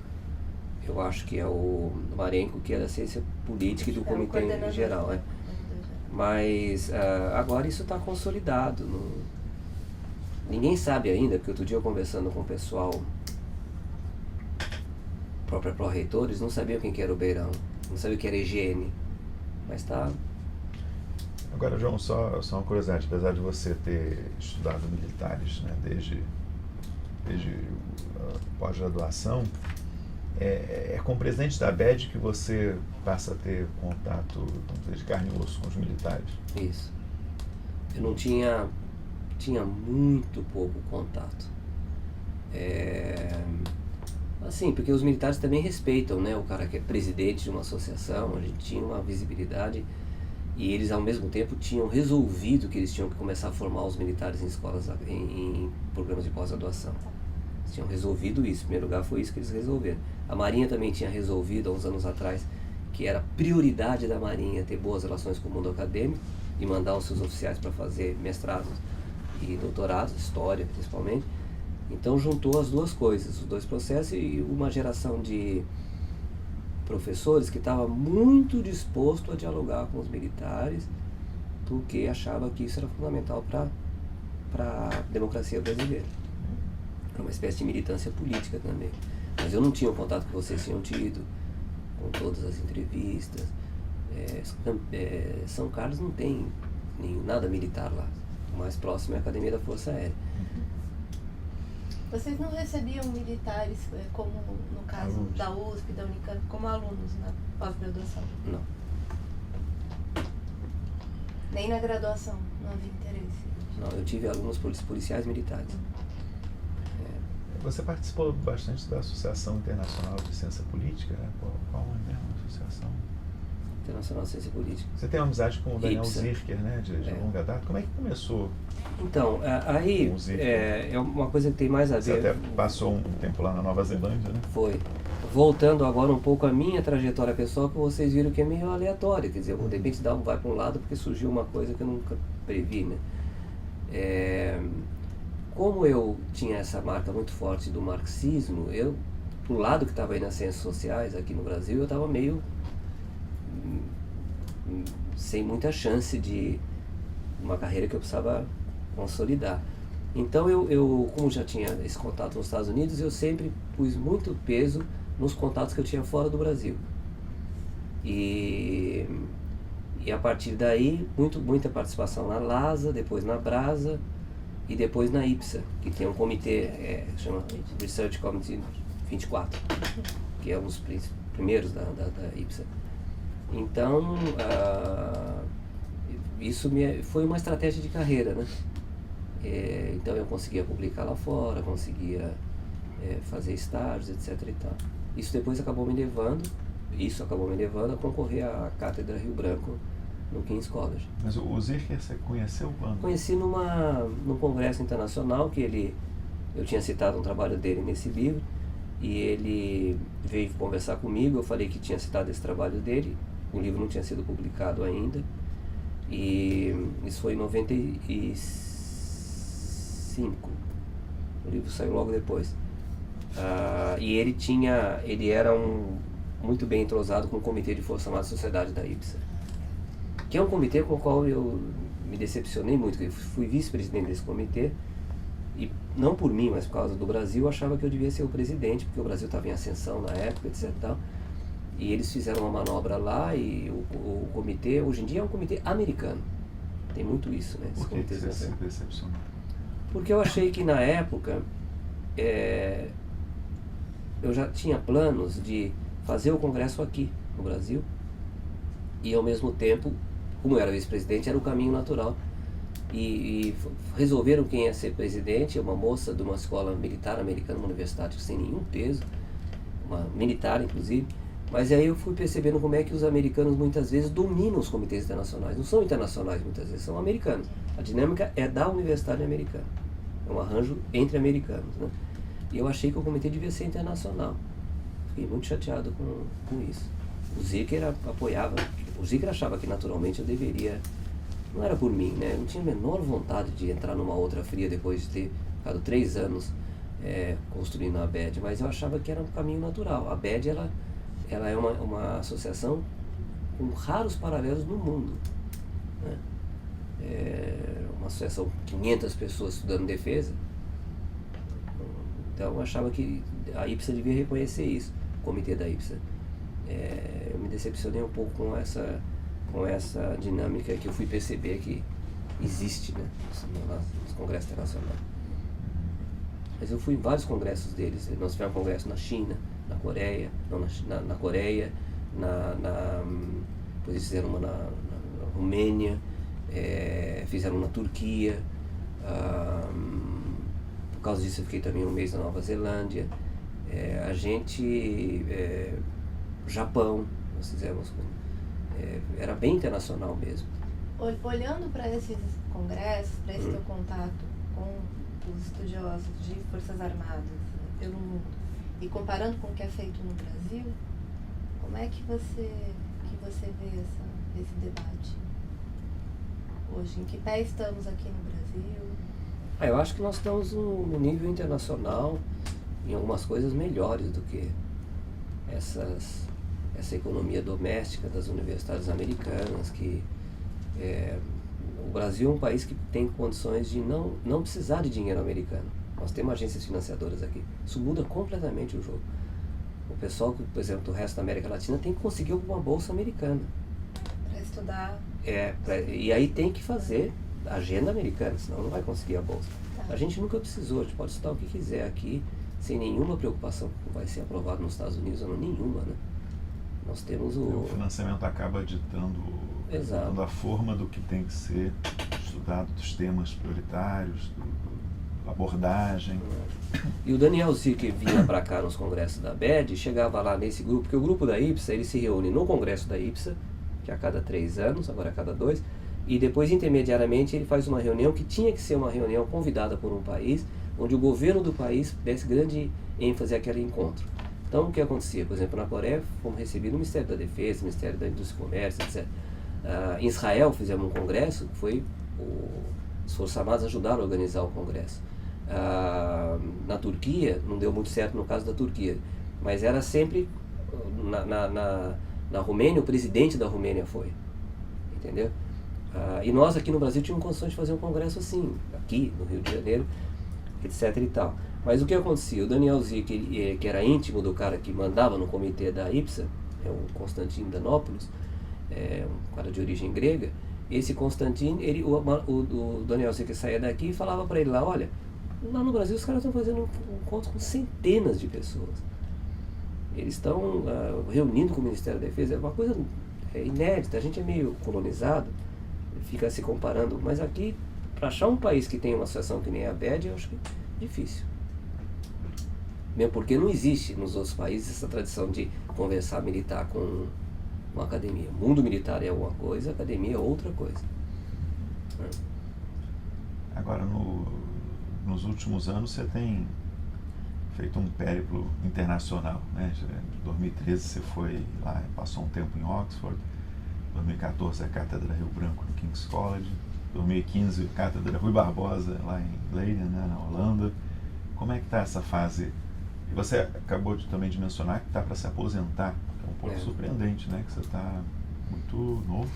acho que é o Marenco, que é da Ciência Política e do Comitê em geral. Né? Mas agora isso está consolidado. Ninguém sabe ainda, porque outro dia eu conversando com o pessoal, própria pró-reitores, não sabiam quem que era o Beirão, não sabiam o que era EGN, mas está... Agora, João, só uma curiosidade, apesar de você ter estudado militares, né, desde a pós-graduação, é com o presidente da ABED que você passa a ter contato, vamos dizer, de carne e osso com os militares? Isso. Eu não tinha muito pouco contato. Assim, porque os militares também respeitam, né, o cara que é presidente de uma associação, a gente tinha uma visibilidade, e eles ao mesmo tempo tinham resolvido que eles tinham que começar a formar os militares em escolas, em programas de pós-graduação. Eles tinham resolvido isso, em primeiro lugar foi isso que eles resolveram. A Marinha também tinha resolvido há uns anos atrás que era prioridade da Marinha ter boas relações com o mundo acadêmico e mandar os seus oficiais para fazer mestrados e doutorados, história principalmente. Então juntou as duas coisas, os dois processos, e uma geração de professores que estava muito disposto a dialogar com os militares, porque achava que isso era fundamental para a democracia brasileira. Era uma espécie de militância política também. Mas eu não tinha o contato que vocês tinham tido, com todas as entrevistas. São Carlos não tem nada militar lá. O mais próximo é a Academia da Força Aérea. Vocês não recebiam militares, como no caso alunos da USP, da Unicamp, como alunos na pós-graduação? Não. Nem na graduação não havia interesse? Não, eu tive alunos policiais militares. Você participou bastante da Associação Internacional de Ciência Política, né? Qual é mesmo a associação? Internacional de Ciência Política. Você tem uma amizade com o Daniel IPSA. Zirker, né? De longa data. Como é que começou? Então, aí Com o Zirker. é uma coisa que tem mais a Você ver... até passou um tempo lá na Nova Zelândia, né? Foi. Voltando agora um pouco à minha trajetória pessoal, que vocês viram que é meio aleatória, quer dizer, de repente vai para um lado porque surgiu uma coisa que eu nunca previ, né? Como eu tinha essa marca muito forte do marxismo, pro lado que estava aí nas ciências sociais aqui no Brasil, eu estava meio sem muita chance de uma carreira que eu precisava consolidar. Então eu como já tinha esse contato nos Estados Unidos, eu sempre pus muito peso nos contatos que eu tinha fora do Brasil. E a partir daí, muita participação na LASA, depois na BRASA e depois na IPSA, que tem um comitê, chama Research Committee 24, que é um dos primeiros da IPSA. Então, isso foi uma estratégia de carreira, né? Então eu conseguia publicar lá fora, conseguia fazer estágios, etc. e tal. Isso depois acabou me levando a concorrer à Cátedra Rio Branco no King's College. Mas o Zirker você conheceu quando? Conheci num congresso internacional que eu tinha citado um trabalho dele nesse livro e ele veio conversar comigo. Eu falei que tinha citado esse trabalho dele, o livro não tinha sido publicado ainda, e isso foi em 95. O livro saiu logo depois. E ele era muito bem entrosado com o Comitê de Força Armada da Sociedade da IPSA, que é um comitê com o qual eu me decepcionei muito. Eu fui vice-presidente desse comitê, e não por mim, mas por causa do Brasil, eu achava que eu devia ser o presidente, porque o Brasil estava em ascensão na época, etc. E eles fizeram uma manobra lá, e o comitê, hoje em dia, é um comitê americano. Tem muito isso, né? Por que você se decepcionou? Porque eu achei que na época eu já tinha planos de fazer o congresso aqui no Brasil, e ao mesmo tempo, como eu era vice-presidente, era o caminho natural. E resolveram quem ia ser presidente, uma moça de uma escola militar americana, uma universidade sem nenhum peso, uma militar inclusive. Mas aí eu fui percebendo como é que os americanos muitas vezes dominam os comitês internacionais. Não são internacionais muitas vezes, são americanos. A dinâmica é da universidade americana. É um arranjo entre americanos, né? E eu achei que o comitê devia ser internacional. Fiquei muito chateado com isso. O Zirker apoiava, o Zirker achava que naturalmente eu deveria, não era por mim, né? Eu não tinha a menor vontade de entrar numa outra fria depois de ter ficado 3 anos construindo a ABED, mas eu achava que era um caminho natural. A ABED, ela é uma associação com raros paralelos no mundo, né? Uma associação com 500 pessoas estudando defesa. Então eu achava que a IPSA devia reconhecer isso, o comitê da IPSA. Eu me decepcionei um pouco com essa dinâmica que eu fui perceber que existe, né, nos congressos internacionais. Mas eu fui em vários congressos deles. Nós tivemos um congresso na China, na Coreia, depois eles fizeram uma na Romênia, fizeram na Turquia. Por causa disso eu fiquei também um mês na Nova Zelândia. Japão, nós fizemos. Era bem internacional mesmo. Olhando para esses congressos, para esse teu contato com os estudiosos de Forças Armadas, né, pelo mundo, e comparando com o que é feito no Brasil, como é que você vê esse debate hoje? Em que pé estamos aqui no Brasil? Eu acho que nós estamos no nível internacional em algumas coisas melhores do que essa economia doméstica das universidades americanas, que o Brasil é um país que tem condições de não precisar de dinheiro americano. Nós temos agências financiadoras aqui. Isso muda completamente o jogo. O pessoal, por exemplo, do resto da América Latina tem que conseguir alguma bolsa americana. Para estudar. E aí tem que fazer agenda americana, senão não vai conseguir a bolsa. Tá. A gente nunca precisou, a gente pode estudar o que quiser aqui, sem nenhuma preocupação que vai ser aprovado nos Estados Unidos ou não, nenhuma, né? Nós temos O financiamento acaba ditando a forma do que tem que ser estudado, dos temas prioritários, da abordagem. E o Daniel Zick vinha para cá nos congressos da ABED, chegava lá nesse grupo, porque o grupo da IPSA, ele se reúne no congresso da IPSA, que é a cada 3 anos, agora a cada 2, e depois intermediariamente ele faz uma reunião que tinha que ser uma reunião convidada por um país, onde o governo do país desse grande ênfase àquele encontro. Então o que acontecia? Por exemplo, na Coreia fomos recebidos no Ministério da Defesa, no Ministério da Indústria e Comércio, etc. Em Israel fizemos um congresso, que foi os Forças Armadas ajudaram a organizar o congresso. Na Turquia, não deu muito certo no caso da Turquia, mas era sempre, na Romênia, o presidente da Romênia foi, entendeu? E nós aqui no Brasil tínhamos condições de fazer um congresso assim, aqui no Rio de Janeiro, etc e tal. Mas o que acontecia? O Daniel Zick, que era íntimo do cara que mandava no comitê da IPSA, é o Constantino Danopoulos, um cara de origem grega. Esse Constantino, o Daniel Zick saía daqui e falava para ele lá, olha, lá no Brasil os caras estão fazendo um encontro com centenas de pessoas. Eles estão reunindo com o Ministério da Defesa, é uma coisa inédita, a gente é meio colonizado, fica se comparando, mas aqui, para achar um país que tem uma associação que nem a ABED, eu acho que é difícil. Mesmo porque não existe nos outros países essa tradição de conversar militar com uma academia. O mundo militar é uma coisa, a academia é outra coisa. Agora, nos últimos anos, você tem feito um périplo internacional, né? Em 2013 você foi lá, passou um tempo em Oxford, 2014 a Cátedra Rio Branco no King's College, 2015 a Cátedra Rui Barbosa lá em Leiden, né, na Holanda. Como é que está essa fase? E você acabou também de mencionar que está para se aposentar, que é um pouco surpreendente, né? Que você está muito novo.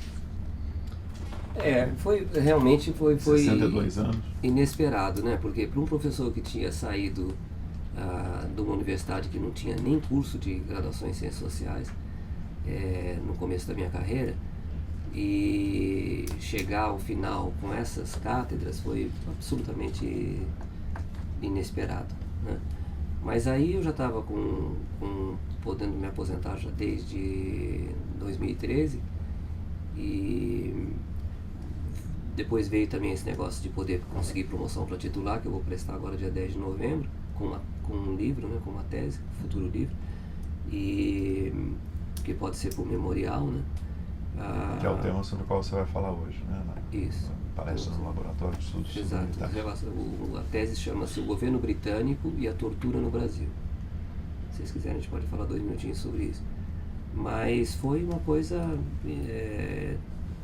Realmente foi 62 anos. Inesperado, né? Porque para um professor que tinha saído de uma universidade que não tinha nem curso de graduação em Ciências Sociais, no começo da minha carreira, e chegar ao final com essas cátedras foi absolutamente inesperado, né? Mas aí eu já estava podendo me aposentar já desde 2013 e depois veio também esse negócio de poder conseguir promoção para titular, que eu vou prestar agora dia 10 de novembro, com um livro, né, com uma tese, futuro livro, e que pode ser por memorial, né? Que é o tema sobre o qual você vai falar hoje, né? Isso. Palestra no Laboratório de Estudos Exato. A tese chama-se O Governo Britânico e a Tortura no Brasil. Se vocês quiserem, a gente pode falar 2 minutinhos sobre isso. Mas foi uma coisa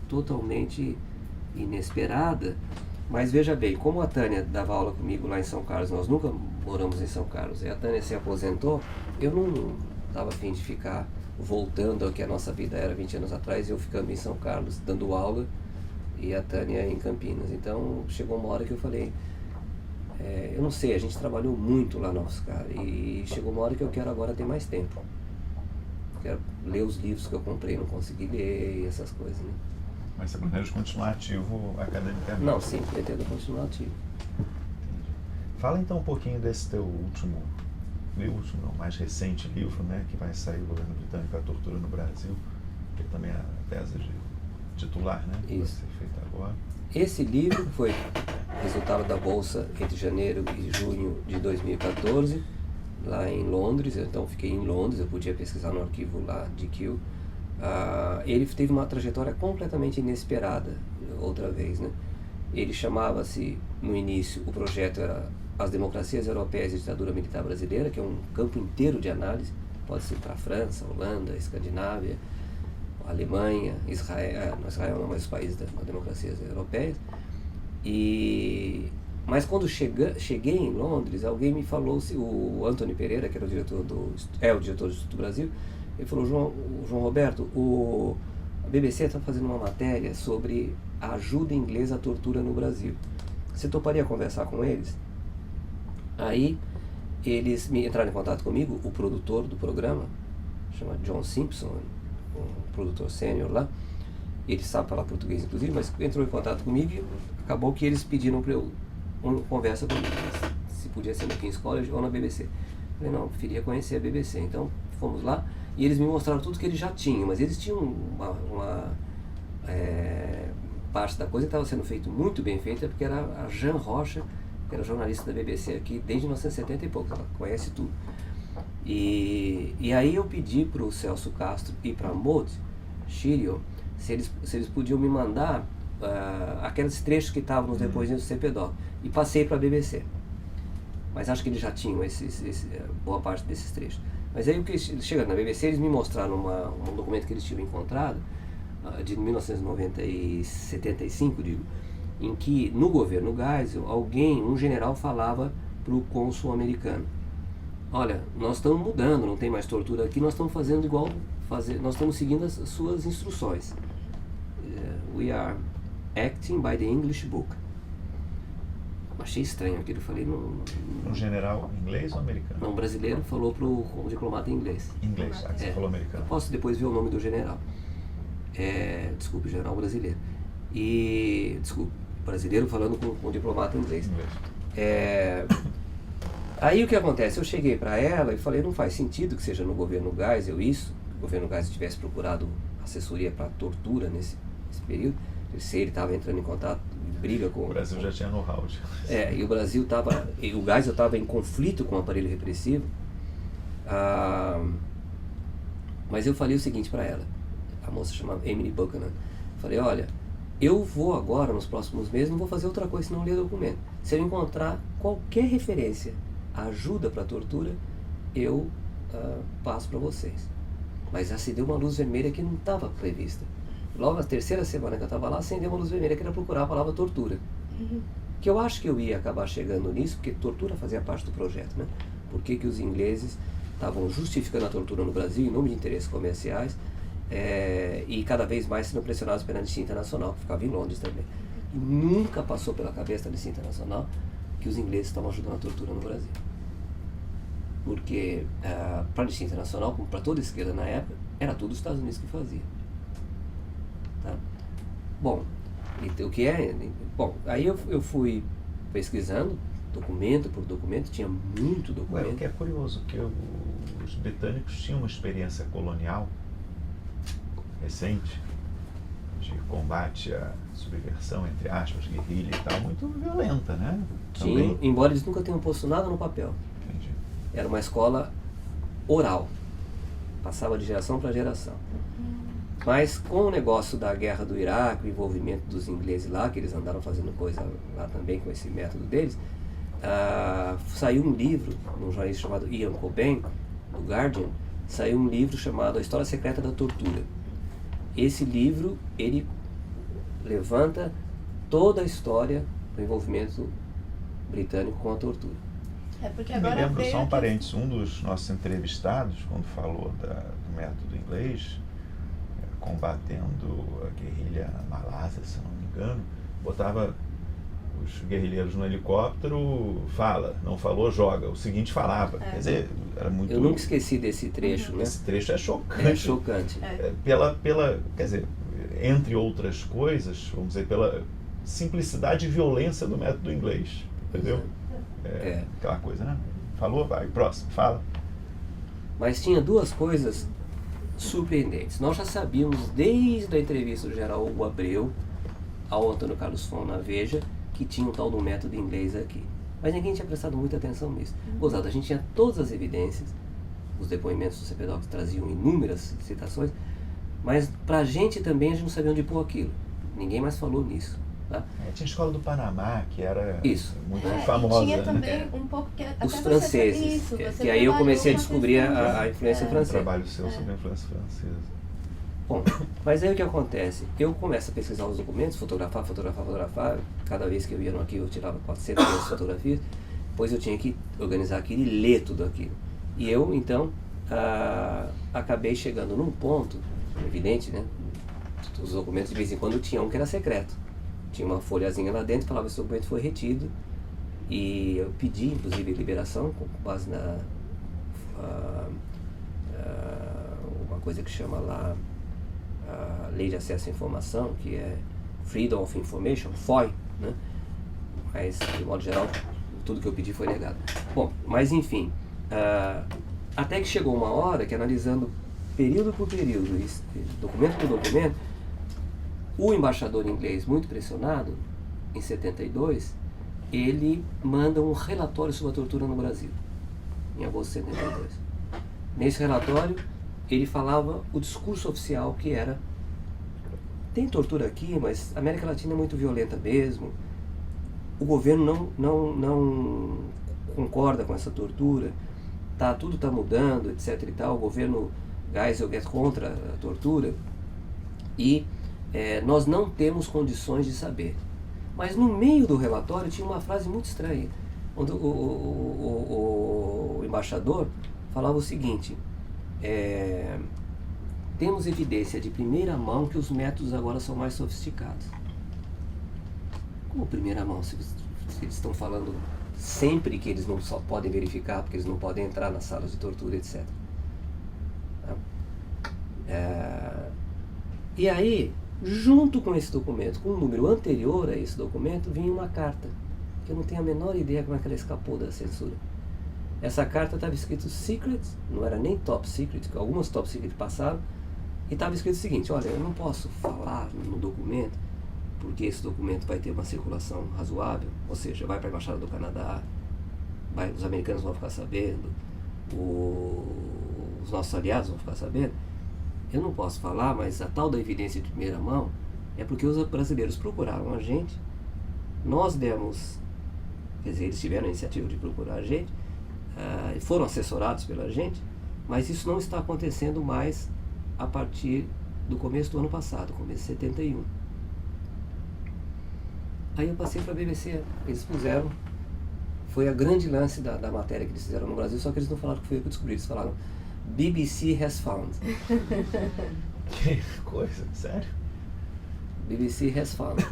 totalmente inesperada. Mas veja bem, como a Tânia dava aula comigo lá em São Carlos, nós nunca moramos em São Carlos, e a Tânia se aposentou, eu não estava a fim de ficar voltando ao que a nossa vida era 20 anos atrás, eu ficando em São Carlos dando aula e a Tânia em Campinas. Então chegou uma hora que eu falei, eu não sei, a gente trabalhou muito lá, nosso cara, e chegou uma hora que eu quero agora ter mais tempo. Quero ler os livros que eu comprei, não consegui ler e essas coisas, né? Mas você planeja continuar ativo academicamente? Não, sim, pretendo continuar ativo. Fala então um pouquinho desse teu mais recente livro, né, que vai sair, O Governo Britânico e a Tortura no Brasil, que também é a tese de titular, né? Que vai ser feita agora. Esse livro foi resultado da Bolsa entre janeiro e junho de 2014, lá em Londres. Então fiquei em Londres, eu podia pesquisar no arquivo lá de Kew. Ele teve uma trajetória completamente inesperada, outra vez, né? Ele chamava-se, no início, o projeto era As Democracias Europeias e a Ditadura Militar Brasileira, que é um campo inteiro de análise, pode ser para a França, Holanda, Escandinávia, Alemanha, Israel, não, mas os países das democracias europeias. Mas quando cheguei em Londres, alguém me falou, o Antony Pereira, que era o diretor do Instituto do Brasil, ele falou, João Roberto, a BBC está fazendo uma matéria sobre a ajuda inglesa à tortura no Brasil. Você toparia conversar com eles? Aí eles entraram em contato comigo, o produtor do programa, chama John Simpson, um produtor sênior lá, ele sabe falar português inclusive, mas entrou em contato comigo e acabou que eles pediram para eu uma conversa comigo, se podia ser no King's College ou na BBC. Eu falei, não, eu preferia conhecer a BBC, então fomos lá e eles me mostraram tudo que eles já tinham, mas eles tinham uma parte da coisa que estava sendo feito muito bem feita, porque era a Jean Rocha, que era jornalista da BBC aqui desde 1970 e pouco, ela conhece tudo. E aí eu pedi para o Celso Castro e para a Maud Chirio se eles podiam me mandar aqueles trechos que estavam nos depoimentos do CPDOC, e passei para a BBC. Mas acho que eles já tinham boa parte desses trechos. Mas aí, chegando na BBC, eles me mostraram um documento que eles tinham encontrado, de 1975, digo, em que no governo Geisel, um general falava para o cônsul americano: olha, nós estamos mudando, não tem mais tortura aqui, nós estamos fazendo nós estamos seguindo as suas instruções. We are acting by the English book. Achei estranho aquilo, eu falei... Um general inglês ou americano? Não, um brasileiro falou para um diplomata inglês. Inglês, você falou americano. Eu posso depois ver o nome do general. Desculpe, general brasileiro. Desculpe, brasileiro falando com um diplomata inglês. Aí o que acontece? Eu cheguei para ela e falei, não faz sentido que seja no governo Geisel isso, que o governo Geisel tivesse procurado assessoria para tortura nesse período. Se ele estava entrando em contato, briga com... O Brasil já tinha know-how. E o Brasil estava... E o Geisel estava em conflito com o aparelho repressivo. Mas eu falei o seguinte para ela, a moça chamava Emily Buchanan. Falei, olha, eu vou agora, nos próximos meses, não vou fazer outra coisa senão ler o documento. Se eu encontrar qualquer referência à ajuda para a tortura, eu passo para vocês. Mas acendeu uma luz vermelha que não estava prevista. Logo na terceira semana que eu estava lá, acendeu uma luz vermelha que era procurar a palavra tortura. Que eu acho que eu ia acabar chegando nisso, porque tortura fazia parte do projeto, né? Por que os ingleses estavam justificando a tortura no Brasil em nome de interesses comerciais, e cada vez mais sendo pressionados pela Anistia Internacional, que ficava em Londres também. E nunca passou pela cabeça da Anistia Internacional que os ingleses estavam ajudando a tortura no Brasil. Porque para a Anistia Internacional, como para toda a esquerda na época, era tudo os Estados Unidos que fazia. Tá? Bom, aí eu fui pesquisando documento por documento, tinha muito documento. O que é curioso, que os britânicos tinham uma experiência colonial recente de combate à subversão, entre aspas, guerrilha e tal, muito violenta, né? Tinha, embora eles nunca tenham posto nada no papel. Entendi. Era uma escola oral, passava de geração para geração. Mas com o negócio da guerra do Iraque, o envolvimento dos ingleses lá, que eles andaram fazendo coisa lá também com esse método deles, saiu um livro, num jornalista chamado Ian Coben, do Guardian, saiu um livro chamado A História Secreta da Tortura. Esse livro, ele levanta toda a história do envolvimento britânico com a tortura. Porque eu agora me lembro, só um parênteses, um dos nossos entrevistados, quando falou do método inglês, combatendo a guerrilha Malásia, se não me engano, botava os guerrilheiros no helicóptero, não falou, joga. O seguinte falava. Quer dizer, era muito... Eu nunca esqueci desse trecho, né? Esse trecho é chocante. É chocante. Quer dizer, entre outras coisas, vamos dizer, pela simplicidade e violência do método inglês. Entendeu? Aquela coisa, né? Falou, vai, próximo, fala. Mas tinha duas coisas surpreendentes. Nós já sabíamos desde a entrevista do general Hugo Abreu ao Antônio Carlos Fon na Veja que tinha um tal do método inglês aqui. Mas ninguém tinha prestado muita atenção nisso. Gozado, a gente tinha todas as evidências, os depoimentos do CPDOC traziam inúmeras citações, mas pra gente também a gente não sabia onde pôr aquilo. Ninguém mais falou nisso. Tá? Tinha a escola do Panamá, que era muito e famosa. Tinha também um pouco que os franceses, que aí eu comecei a descobrir a influência francesa. Um trabalho seu sobre a influência francesa. Bom, mas aí o que acontece? Eu começo a pesquisar os documentos, fotografar, cada vez que eu ia no arquivo eu tirava 400 fotografias, depois eu tinha que organizar aquilo e ler tudo aquilo. E eu, então, acabei chegando num ponto, evidente, né? Os documentos de vez em quando tinha um que era secreto. Tinha uma folhazinha lá dentro, falava que esse documento foi retido E eu pedi, inclusive, liberação com base na uma coisa que chama lá a Lei de Acesso à Informação, que é Freedom of Information, FOI, né? Mas, de modo geral, tudo que eu pedi foi negado. Bom, mas enfim, até que chegou uma hora que, analisando período por período, documento por documento, o embaixador inglês, muito pressionado, em 72, ele manda um relatório sobre a tortura no Brasil, em agosto de 72. Nesse relatório, ele falava o discurso oficial, que era: tem tortura aqui, mas a América Latina é muito violenta mesmo, o governo não concorda com essa tortura, tudo está mudando, etc. e tal, o governo Geisel é contra a tortura, e nós não temos condições de saber. Mas no meio do relatório tinha uma frase muito estranha, onde o embaixador falava o seguinte: temos evidência de primeira mão que os métodos agora são mais sofisticados. Como primeira mão? Se eles estão falando sempre que eles não só podem verificar, porque eles não podem entrar nas salas de tortura, etc. E aí, junto com esse documento, com um número anterior a esse documento, vinha uma carta, que eu não tenho a menor ideia como é que ela escapou da censura. Essa carta estava escrito secret, não era nem top secret, que algumas top secret passaram, e estava escrito o seguinte: olha, eu não posso falar no documento, porque esse documento vai ter uma circulação razoável, ou seja, vai para a Embaixada do Canadá, os americanos vão ficar sabendo, os nossos aliados vão ficar sabendo. Eu não posso falar, mas a tal da evidência de primeira mão é porque os brasileiros procuraram a gente, nós demos, quer dizer, eles tiveram a iniciativa de procurar a gente, foram assessorados pela gente, mas isso não está acontecendo mais a partir do começo do ano passado, começo de 71. Aí eu passei para a BBC, eles puseram, foi a grande lance da matéria que eles fizeram no Brasil, só que eles não falaram que foi eu que descobri, eles falaram: BBC has found. Que coisa, sério? BBC has found.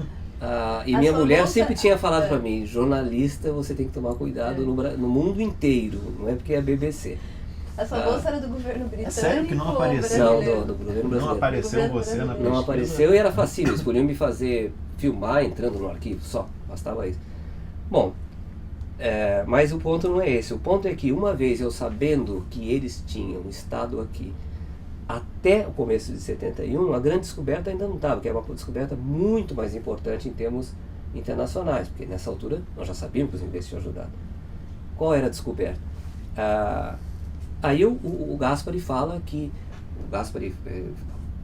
E minha mulher sempre tinha falado para mim: jornalista, você tem que tomar cuidado no mundo inteiro, não é porque é a BBC. A sua bolsa era do governo britânico? É sério que não apareceu? Não, do governo brasileiro. Não apareceu você na pesquisa? Não apareceu e era fácil, eles podiam me fazer filmar entrando no arquivo, só, bastava isso. Bom, mas o ponto não é esse. O ponto é que, uma vez eu sabendo que eles tinham estado aqui até o começo de 71, a grande descoberta ainda não estava, que era uma descoberta muito mais importante em termos internacionais, porque nessa altura nós já sabíamos que os ingleses tinham ajudado. Qual era a descoberta? Aí o Gaspari fala que, o Gaspari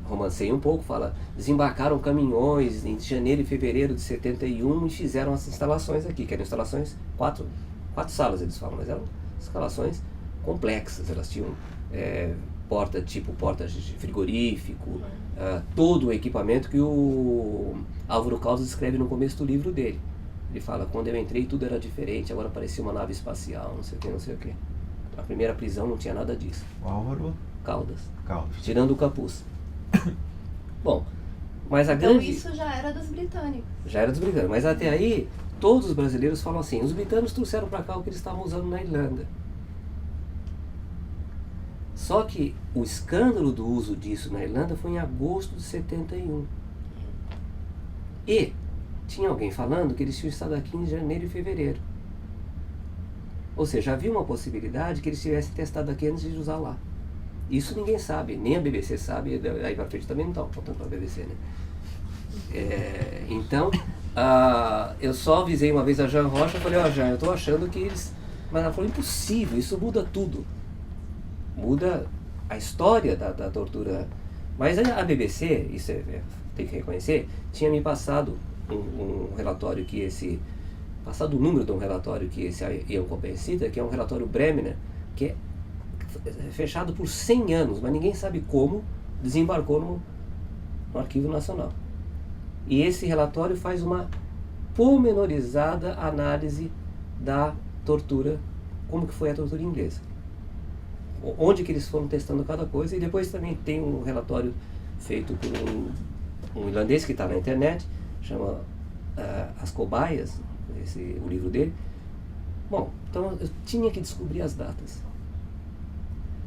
romanceia um pouco, fala: desembarcaram caminhões em janeiro e fevereiro de 71 e fizeram as instalações aqui, que eram instalações, quatro salas eles falam, mas eram instalações complexas, elas tinham portas de frigorífico, todo o equipamento que o Álvaro Caldas descreve no começo do livro dele. Ele fala: quando eu entrei tudo era diferente, agora parecia uma nave espacial, não sei o que. A primeira prisão não tinha nada disso. O Álvaro Caldas. Caldas. Tirando o capuz. Bom, mas então isso já era dos britânicos. Já era dos britânicos, mas até aí todos os brasileiros falam assim: os britânicos trouxeram para cá o que eles estavam usando na Irlanda. Só que o escândalo do uso disso na Irlanda foi em agosto de 71. E tinha alguém falando que eles tinham estado aqui em janeiro e fevereiro. Ou seja, havia uma possibilidade que eles tivessem testado aqui antes de usar lá. Isso ninguém sabe, nem a BBC sabe, aí pra frente também não estão contando para a BBC, né? Então, eu só avisei uma vez a Jean Rocha, falei: ó, Jean, eu estou achando que eles... Mas ela falou: impossível, isso muda tudo. Muda a história da tortura. Mas a BBC, isso tem que reconhecer, tinha me passado um relatório que passado o número de um relatório que esse Ian Coppen cita, que é um relatório Bremner, que é fechado por 100 anos, mas ninguém sabe como desembarcou no Arquivo Nacional. E esse relatório faz uma pormenorizada análise da tortura, como que foi a tortura inglesa, onde que eles foram testando cada coisa. E depois também tem um relatório feito por um irlandês que está na internet, chama As Cobaias, o livro dele, Bom, então eu tinha que descobrir as datas.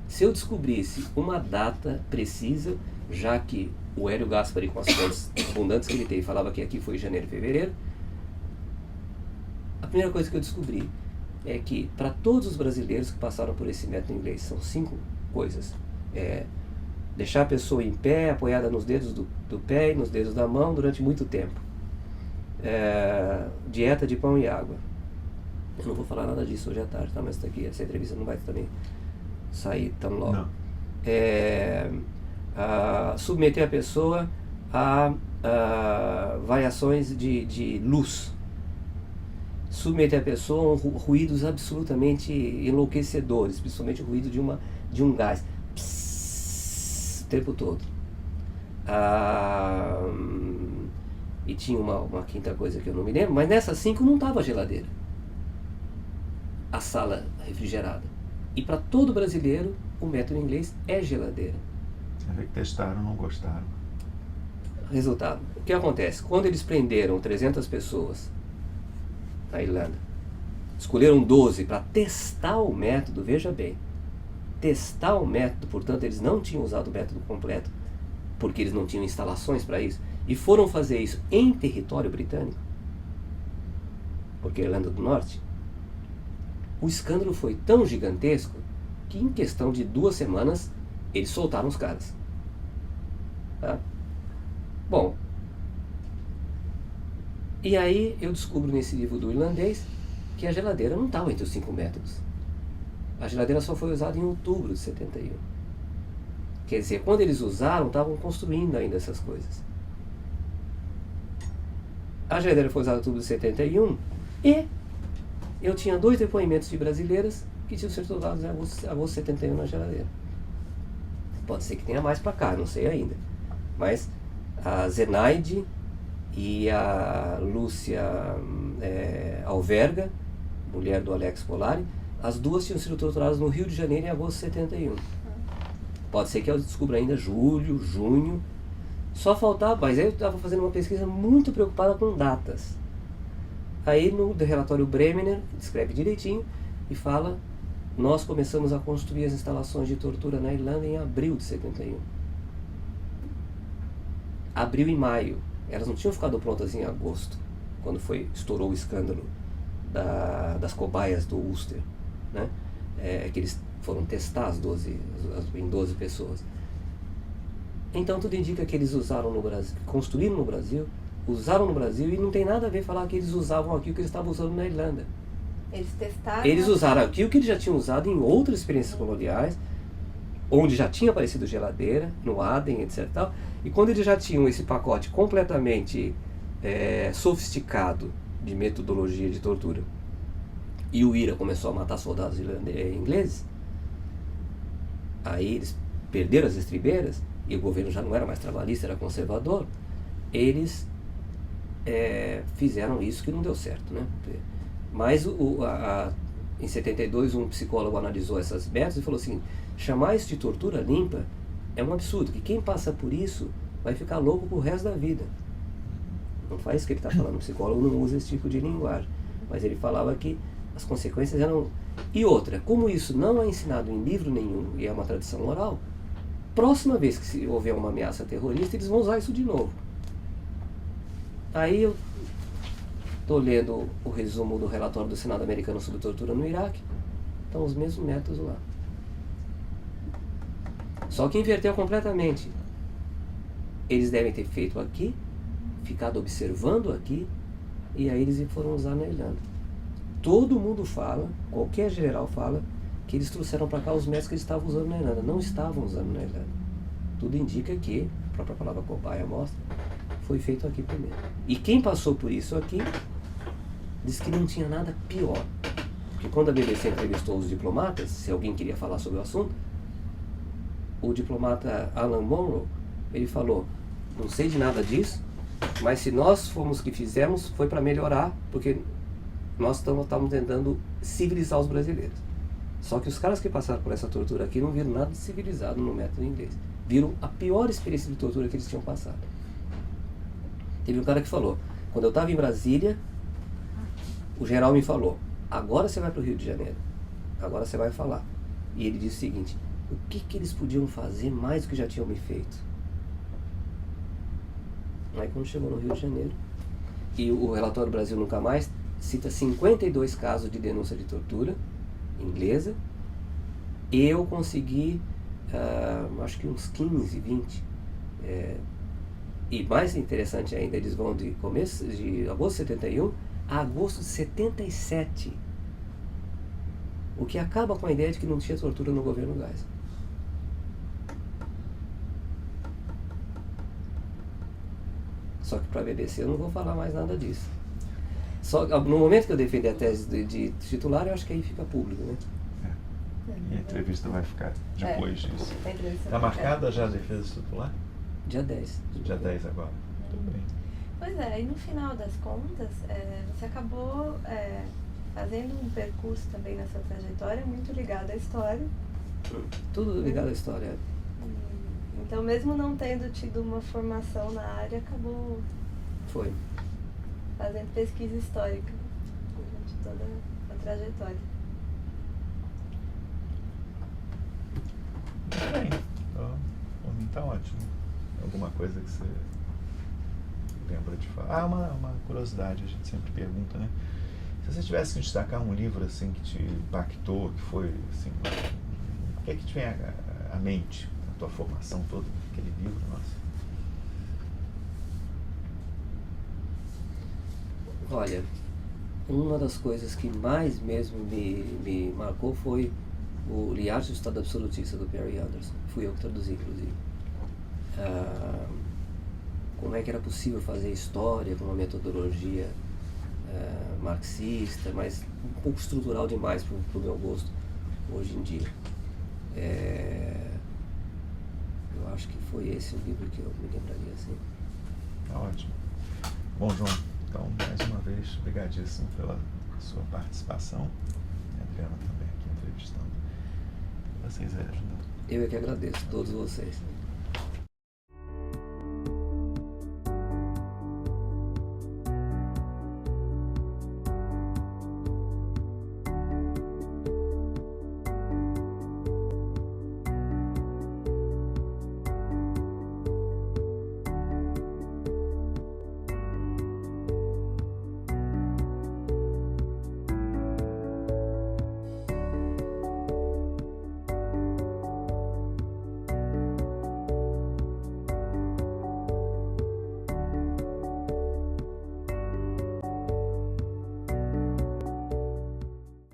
Se eu descobrisse uma data precisa, já que o Hélio Gaspari, com as fontes abundantes que ele tem, falava que aqui foi janeiro e fevereiro, a primeira coisa que eu descobri é que para todos os brasileiros que passaram por esse método inglês, são 5 coisas. Deixar a pessoa em pé, apoiada nos dedos do pé e nos dedos da mão durante muito tempo. Dieta de pão e água. Eu não vou falar nada disso hoje à tarde, tá? Mas essa entrevista não vai também sair tão logo. Não. Submeter a pessoa a variações de luz. Submeter a pessoa a ruídos absolutamente enlouquecedores, principalmente o ruído de um gás. Psss, o tempo todo. E tinha uma quinta coisa que eu não me lembro, mas nessas 5 não estava geladeira. A sala refrigerada. E para todo brasileiro, o método inglês é geladeira. Você vê que testaram, não gostaram. Resultado. O que acontece? Quando eles prenderam 300 pessoas na Irlanda, escolheram 12 para testar o método, veja bem, testar o método, portanto eles não tinham usado o método completo, porque eles não tinham instalações para isso, e foram fazer isso em território britânico, porque a Irlanda do Norte, o escândalo foi tão gigantesco que em questão de 2 semanas eles soltaram os caras. Tá? Bom, e aí eu descubro nesse livro do irlandês que a geladeira não estava entre os 5 métodos. A geladeira só foi usada em outubro de 71. Quer dizer, quando eles usaram, estavam construindo ainda essas coisas. A geladeira foi usada em outubro de 71 e eu tinha 2 depoimentos de brasileiras que tinham sido usados em agosto de 71 na geladeira. Pode ser que tenha mais para cá, não sei ainda. Mas a Zenaide e a Lúcia Alverga, mulher do Alex Polari, as 2 tinham sido torturadas no Rio de Janeiro em agosto de 71. Pode ser que eu descubra ainda julho, junho. Só faltava, mas aí eu estava fazendo uma pesquisa muito preocupada com datas. Aí no relatório Bremer, descreve direitinho e fala: nós começamos a construir as instalações de tortura na Irlanda em abril de 71. Abril e maio. Elas não tinham ficado prontas em agosto, quando estourou o escândalo das cobaias do Ulster, né? Que eles foram testar em 12 pessoas. Então tudo indica que eles usaram no Brasil, construíram no Brasil, usaram no Brasil, e não tem nada a ver falar que eles usavam aqui o que eles estavam usando na Irlanda. Eles testaram? Eles usaram aqui o que eles já tinham usado em outras experiências coloniais, onde já tinha aparecido geladeira, no Aden, etc. Tal, e quando eles já tinham esse pacote completamente sofisticado de metodologia de tortura, e o IRA começou a matar soldados ingleses, aí eles perderam as estribeiras, e o governo já não era mais trabalhista, era conservador, eles fizeram isso que não deu certo, né? Mas em 72 um psicólogo analisou essas métodos e falou assim: chamar isso de tortura limpa é um absurdo, que quem passa por isso vai ficar louco pro resto da vida. Não faz isso que ele está falando, o psicólogo não usa esse tipo de linguagem, mas ele falava que as consequências eram... E outra, como isso não é ensinado em livro nenhum e é uma tradição oral, próxima vez que se houver uma ameaça terrorista, eles vão usar isso de novo. Aí eu estou lendo o resumo do relatório do Senado americano sobre tortura no Iraque, estão os mesmos métodos lá. Só que inverteu completamente. Eles devem ter feito aqui, ficado observando aqui, e aí eles foram usar na Irlanda. Todo mundo fala, qualquer general fala, que eles trouxeram para cá os métodos que eles estavam usando na Irlanda. Não estavam usando na Irlanda. Tudo indica que, a própria palavra cobaia mostra, foi feito aqui primeiro. E quem passou por isso aqui, disse que não tinha nada pior. Porque quando a BBC entrevistou os diplomatas, se alguém queria falar sobre o assunto, o diplomata Alan Monroe, ele falou: não sei de nada disso, mas se nós fomos que fizemos, foi para melhorar, porque nós estamos tentando civilizar os brasileiros. Só que os caras que passaram por essa tortura aqui não viram nada de civilizado no método inglês. Viram a pior experiência de tortura que eles tinham passado. Teve um cara que falou: quando eu estava em Brasília, o general me falou: agora você vai para o Rio de Janeiro, agora você vai falar. E ele disse o seguinte: o que eles podiam fazer mais do que já tinham me feito? Aí quando chegou no Rio de Janeiro, e o relatório Brasil Nunca Mais cita 52 casos de denúncia de tortura inglesa, eu consegui acho que uns 15, 20. E mais interessante ainda, eles vão de agosto de 71 a agosto de 77. O que acaba com a ideia de que não tinha tortura no governo Geisel. Só que para a BBC eu não vou falar mais nada disso. Só no momento que eu defender a tese de titular, eu acho que aí fica público, né? E a entrevista vai ficar depois disso. Está marcada já a defesa titular? Dia 10. Dia 10 agora. Tudo bem. Pois é, e no final das contas, você acabou fazendo um percurso também nessa trajetória muito ligado à história. Tudo ligado à história. Então, mesmo não tendo tido uma formação na área, acabou Foi. fazendo pesquisa histórica durante toda a trajetória. Muito bem. Então, por mim tá ótimo. Alguma coisa que você lembra de falar? Uma curiosidade, a gente sempre pergunta, né? Se você tivesse que destacar um livro assim que te impactou, que foi assim, o que é que te vem à mente, a tua formação toda, aquele livro, nossa? Olha, uma das coisas que mais mesmo me marcou foi o Liarte do Estado Absolutista, do Perry Anderson. Fui eu que traduzi, inclusive. Como é que era possível fazer história com uma metodologia marxista, mas um pouco estrutural demais para o meu gosto hoje em dia. Eu acho que foi esse o livro que eu me lembraria assim. Tá ótimo. Bom, João, então, mais uma vez, obrigadíssimo pela sua participação. E a Adriana também aqui entrevistando. Vocês ajudam. Eu é que agradeço, todos vocês.